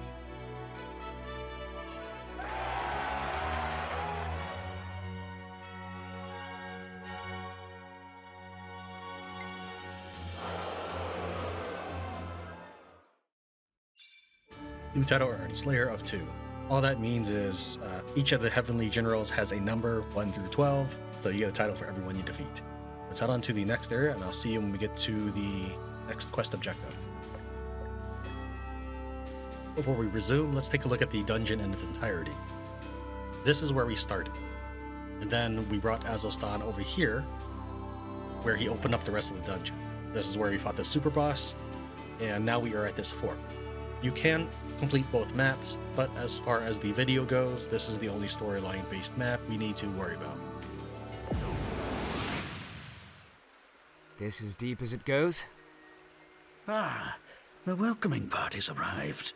New title earned, Slayer of 2. All that means is each of the Heavenly Generals has a number 1 through 12, so you get a title for everyone you defeat. Let's head on to the next area, and I'll see you when we get to the next quest objective. Before we resume, let's take a look at the dungeon in its entirety. This is where we started. And then we brought Azelstan over here, where he opened up the rest of the dungeon. This is where we fought the super boss, and now we are at this fort. You can complete both maps, but as far as the video goes, this is the only storyline-based map we need to worry about. This as deep as it goes? Ah, the welcoming party's arrived.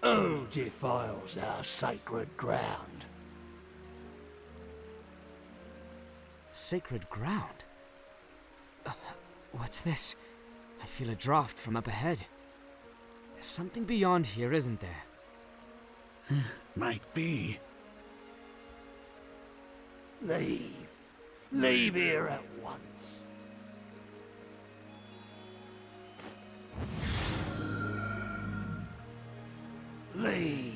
Who defiles our sacred ground? Sacred ground? What's this? I feel a draft from up ahead. There's something beyond here, isn't there? Might be. Leave. Leave here at once. Leave,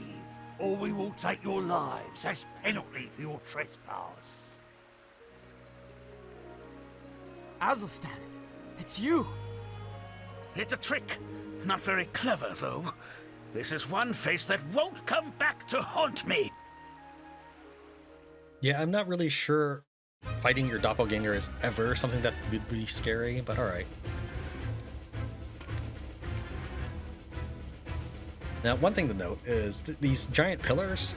or we will take your lives as penalty for your trespass. Azelstan, it's you! It's a trick. Not very clever, though. This is one face that won't come back to haunt me. Yeah, I'm not really sure fighting your doppelganger is ever something that would be scary, but alright. Now, one thing to note is these giant pillars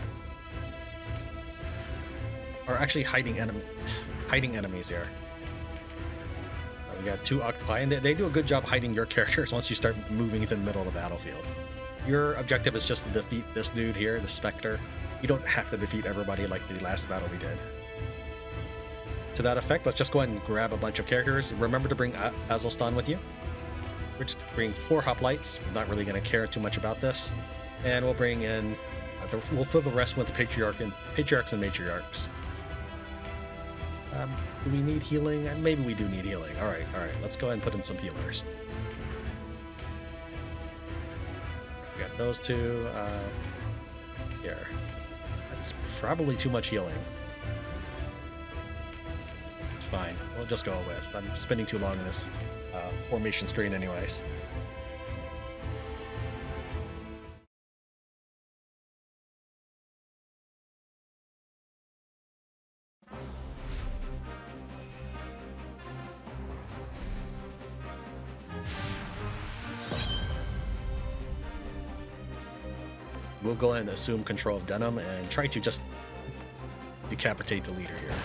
are actually hiding enemies here. We got 2 octopi, and they do a good job hiding your characters once you start moving into the middle of the battlefield. Your objective is just to defeat this dude here, the Spectre. You don't have to defeat everybody like the last battle we did. To that effect, let's just go ahead and grab a bunch of characters. Remember to bring Azelstan with you. We're just bring 4 hoplites. I'm not really going to care too much about this. And we'll bring in... we'll fill the rest with patriarchs and matriarchs. Do we need healing? Maybe we do need healing. Alright. Let's go ahead and put in some healers. We got those 2 here. That's probably too much healing. fine. We'll just go with. I'm spending too long in this formation screen anyways. We'll go ahead and assume control of Denam and try to just decapitate the leader here.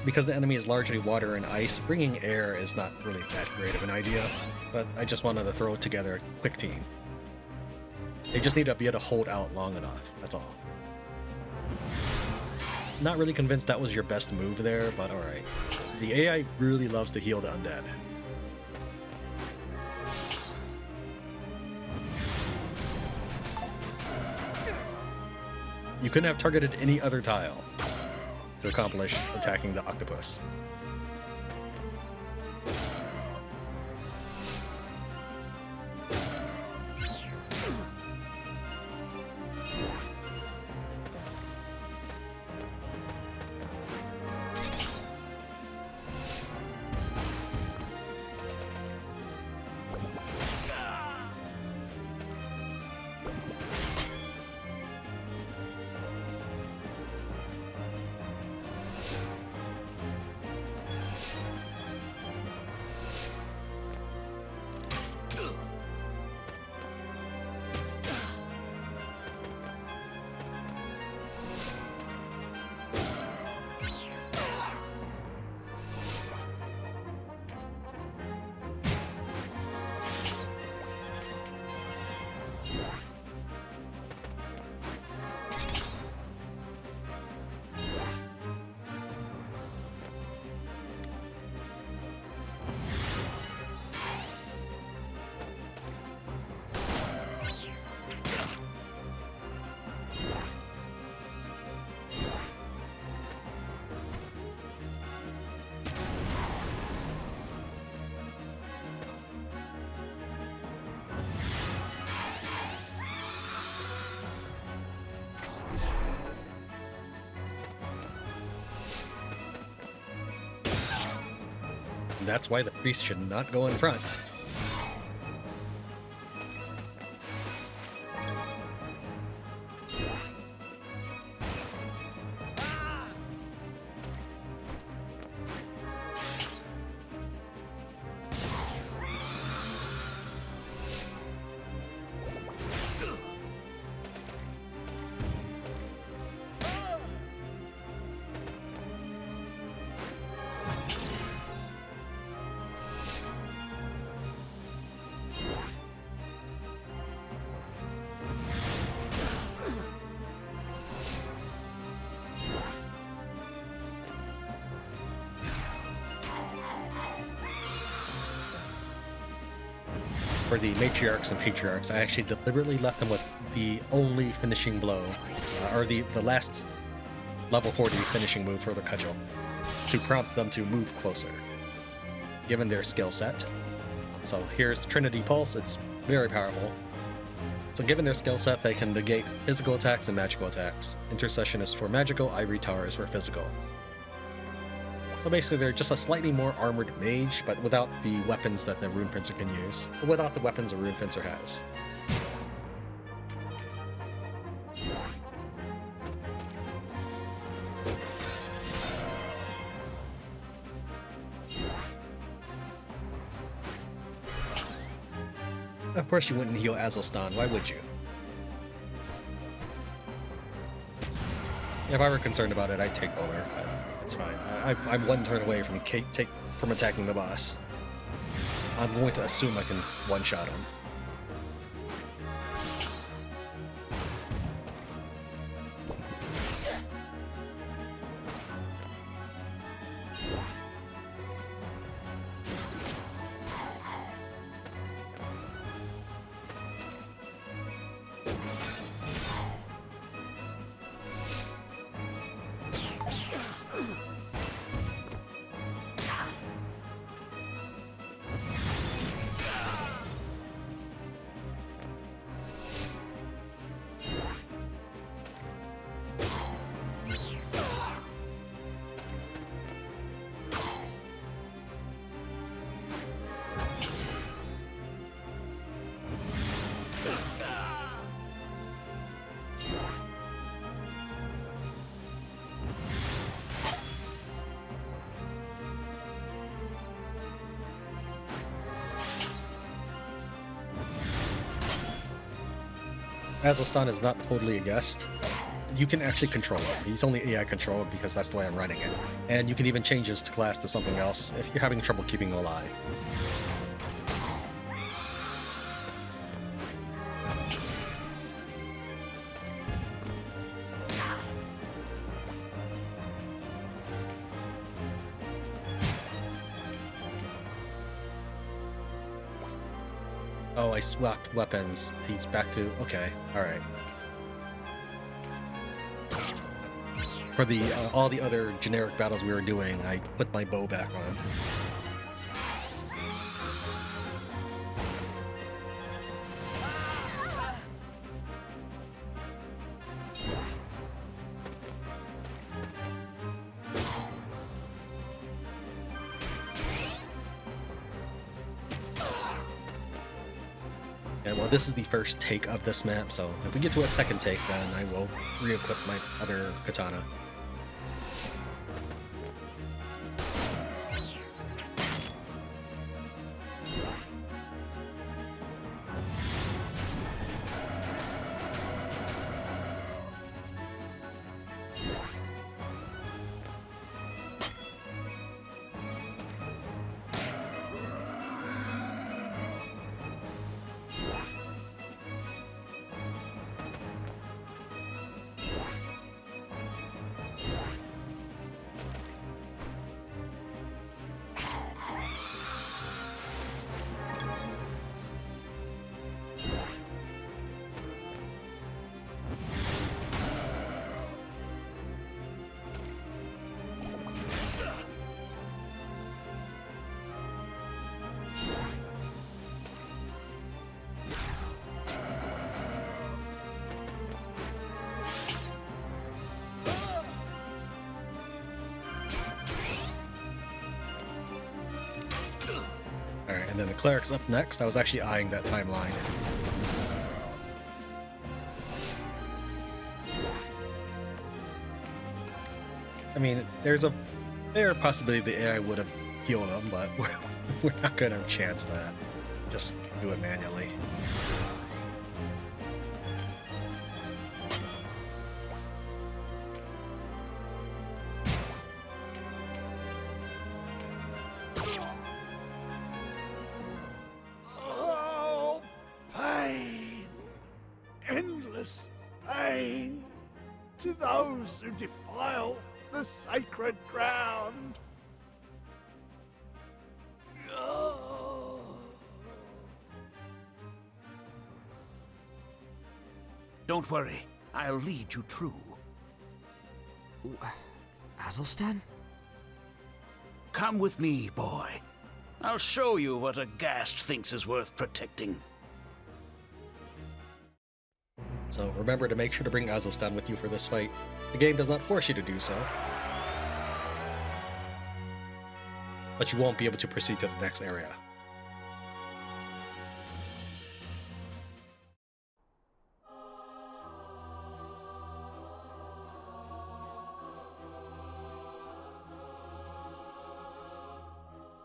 Because the enemy is largely water and ice, bringing air is not really that great of an idea, but I just wanted to throw together a quick team. They just need to be able to hold out long enough, that's all. Not really convinced that was your best move there, but alright. The AI really loves to heal the undead. You couldn't have targeted any other tile to accomplish attacking the octopus. That's why the priest should not go in front. For the matriarchs and patriarchs, I actually deliberately left them with the only finishing blow, or the last level 40 finishing move for the cudgel, to prompt them to move closer, given their skill set. So here's Trinity Pulse, it's very powerful. So given their skill set, they can negate physical attacks and magical attacks. Intercession is for magical, Ivory Tower is for physical. So basically they're just a slightly more armored mage, but without the weapons that the Rune Fencer can use. Without the weapons a Rune Fencer has. Of course you wouldn't heal Azelstan, why would you? If I were concerned about it, I'd take over. It's fine. I'm one turn away from attacking the boss. I'm going to assume I can one-shot him. Azelstan is not totally a guest. You can actually control him. He's only AI controlled because that's the way I'm running it. And you can even change his class to something else if you're having trouble keeping him alive. Oh, I swapped weapons. He's back to... Okay, alright. For the all the other generic battles we were doing, I put my bow back on. Okay, well, this is the first take of this map, so if we get to a second take, then I will re-equip my other katana. Alright, and then the cleric's up next. I was actually eyeing that timeline. I mean, there's a fair possibility the AI would have healed him, but we're not going to chance that. Just do it manually. Oh, pain! Endless pain to those who defile the sacred ground. Oh. Don't worry, I'll lead you true. Azelstan? Come with me, boy. I'll show you what a ghast thinks is worth protecting. So remember to make sure to bring Azelstan with you for this fight. The game does not force you to do so. But you won't be able to proceed to the next area.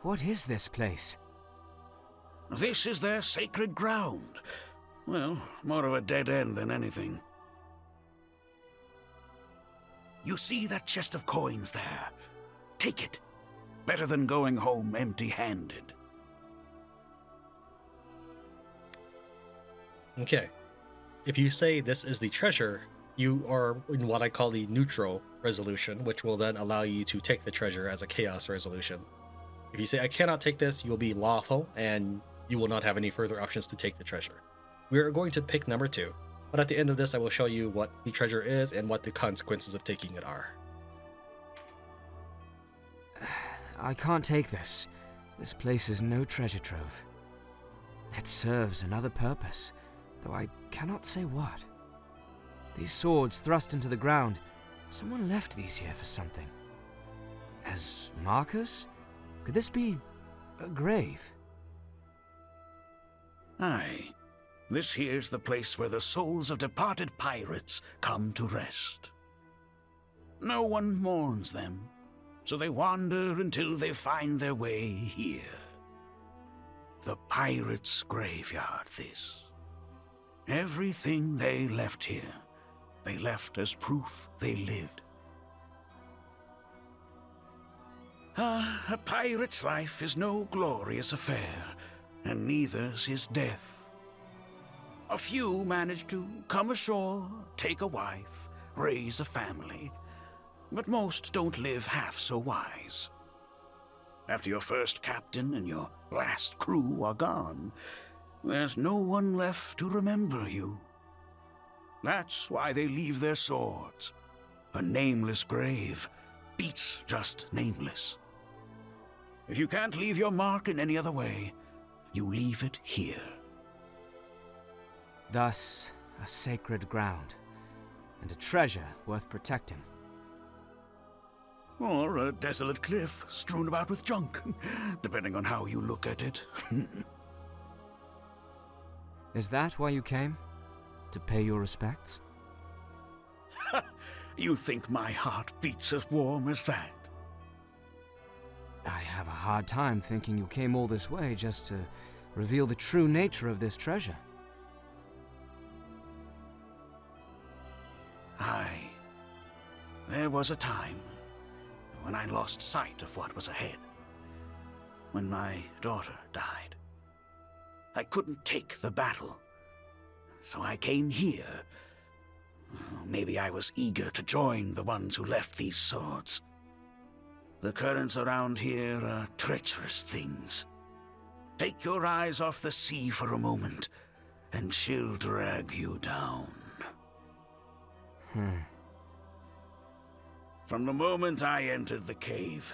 What is this place? This is their sacred ground. Well, more of a dead end than anything. You see that chest of coins there? Take it. Better than going home empty-handed. Okay. If you say this is the treasure, you are in what I call the neutral resolution, which will then allow you to take the treasure as a chaos resolution. If you say, I cannot take this, you'll be lawful, and you will not have any further options to take the treasure. We are going to pick number 2, but at the end of this I will show you what the treasure is and what the consequences of taking it are. I can't take this. This place is no treasure trove. It serves another purpose, though I cannot say what. These swords thrust into the ground, someone left these here for something. As markers? Could this be a grave? Aye. This here's the place where the souls of departed pirates come to rest. No one mourns them, so they wander until they find their way here. The pirates' graveyard, this. Everything they left here, they left as proof they lived. A pirate's life is no glorious affair, and neither's his death. A few manage to come ashore, take a wife, raise a family, but most don't live half so wise. After your first captain and your last crew are gone, there's no one left to remember you. That's why they leave their swords. A nameless grave beats just nameless. If you can't leave your mark in any other way, you leave it here. Thus, a sacred ground, and a treasure worth protecting. Or a desolate cliff strewn about with junk, depending on how you look at it. Is that why you came? To pay your respects? You think my heart beats as warm as that? I have a hard time thinking you came all this way just to reveal the true nature of this treasure. Aye. There was a time when I lost sight of what was ahead. When my daughter died. I couldn't take the battle, so I came here. Maybe I was eager to join the ones who left these swords. The currents around here are treacherous things. Take your eyes off the sea for a moment, and she'll drag you down. From the moment I entered the cave,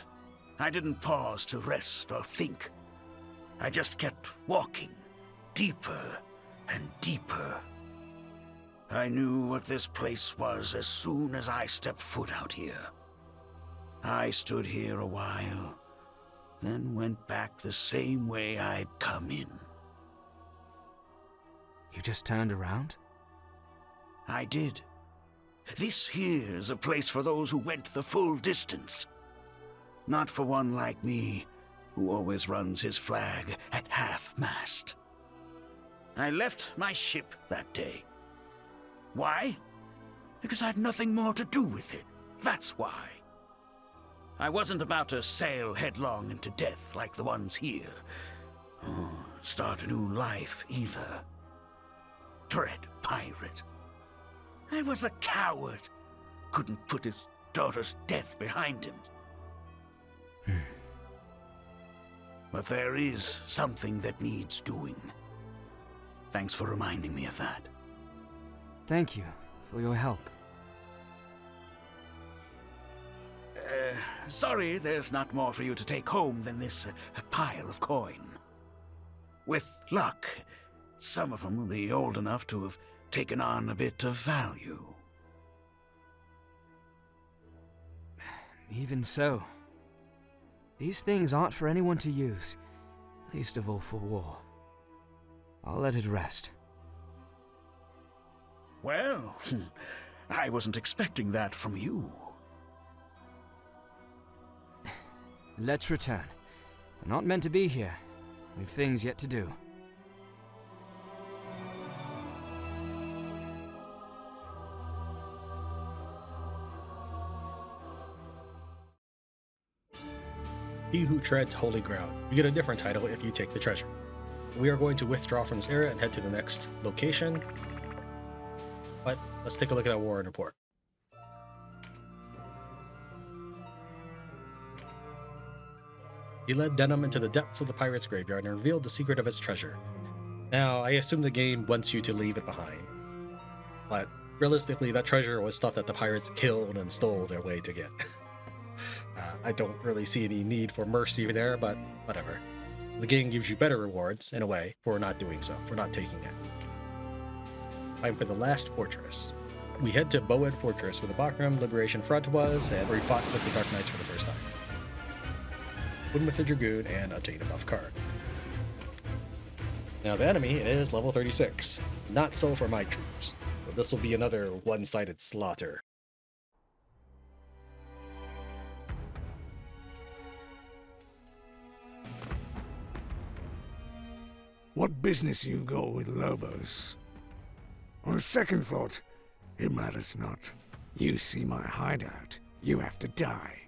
I didn't pause to rest or think. I just kept walking, deeper and deeper. I knew what this place was as soon as I stepped foot out here. I stood here a while, then went back the same way I'd come in. You just turned around? I did. This here's a place for those who went the full distance. Not for one like me, who always runs his flag at half-mast. I left my ship that day. Why? Because I had nothing more to do with it. That's why. I wasn't about to sail headlong into death like the ones here. Or start a new life, either. Dread pirate. I was a coward. Couldn't put his daughter's death behind him. But there is something that needs doing. Thanks for reminding me of that. Thank you for your help. Sorry there's not more for you to take home than this pile of coin. With luck, some of them will be old enough to have taken on a bit of value. Even so, these things aren't for anyone to use, least of all for war. I'll let it rest. Well, I wasn't expecting that from you. Let's return. We're not meant to be here. We've things yet to do. He who treads holy ground. You get a different title if you take the treasure. We are going to withdraw from this area and head to the next location. But let's take a look at that war report. He led Denam into the depths of the pirate's graveyard and revealed the secret of its treasure. Now, I assume the game wants you to leave it behind. But realistically, that treasure was stuff that the pirates killed and stole their way to get. I don't really see any need for mercy there, but whatever. The game gives you better rewards, in a way, for not doing so, for not taking it. Time for the last fortress. We head to Boed Fortress, where the Bakram Liberation Front was, and where we fought with the Dark Knights for the first time. Win with the Dragoon and obtain a buff card. Now the enemy is level 36. Not so for my troops, but this will be another one-sided slaughter. What business you got with Lobos? On second thought, it matters not. You see my hideout, you have to die.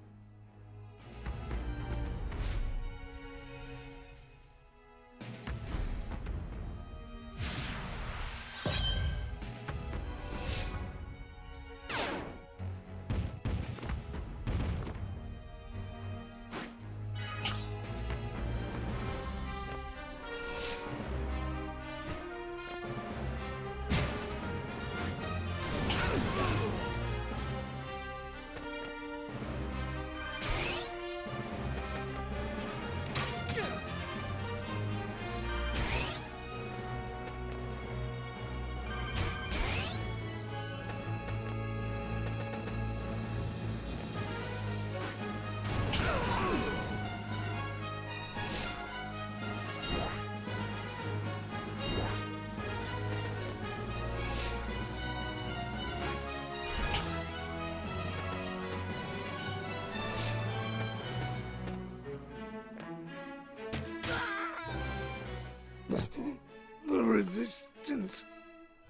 The resistance.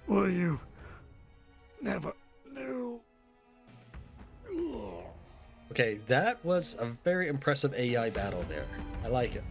Well, you never knew. Okay, that was a very impressive AI battle there. I like it.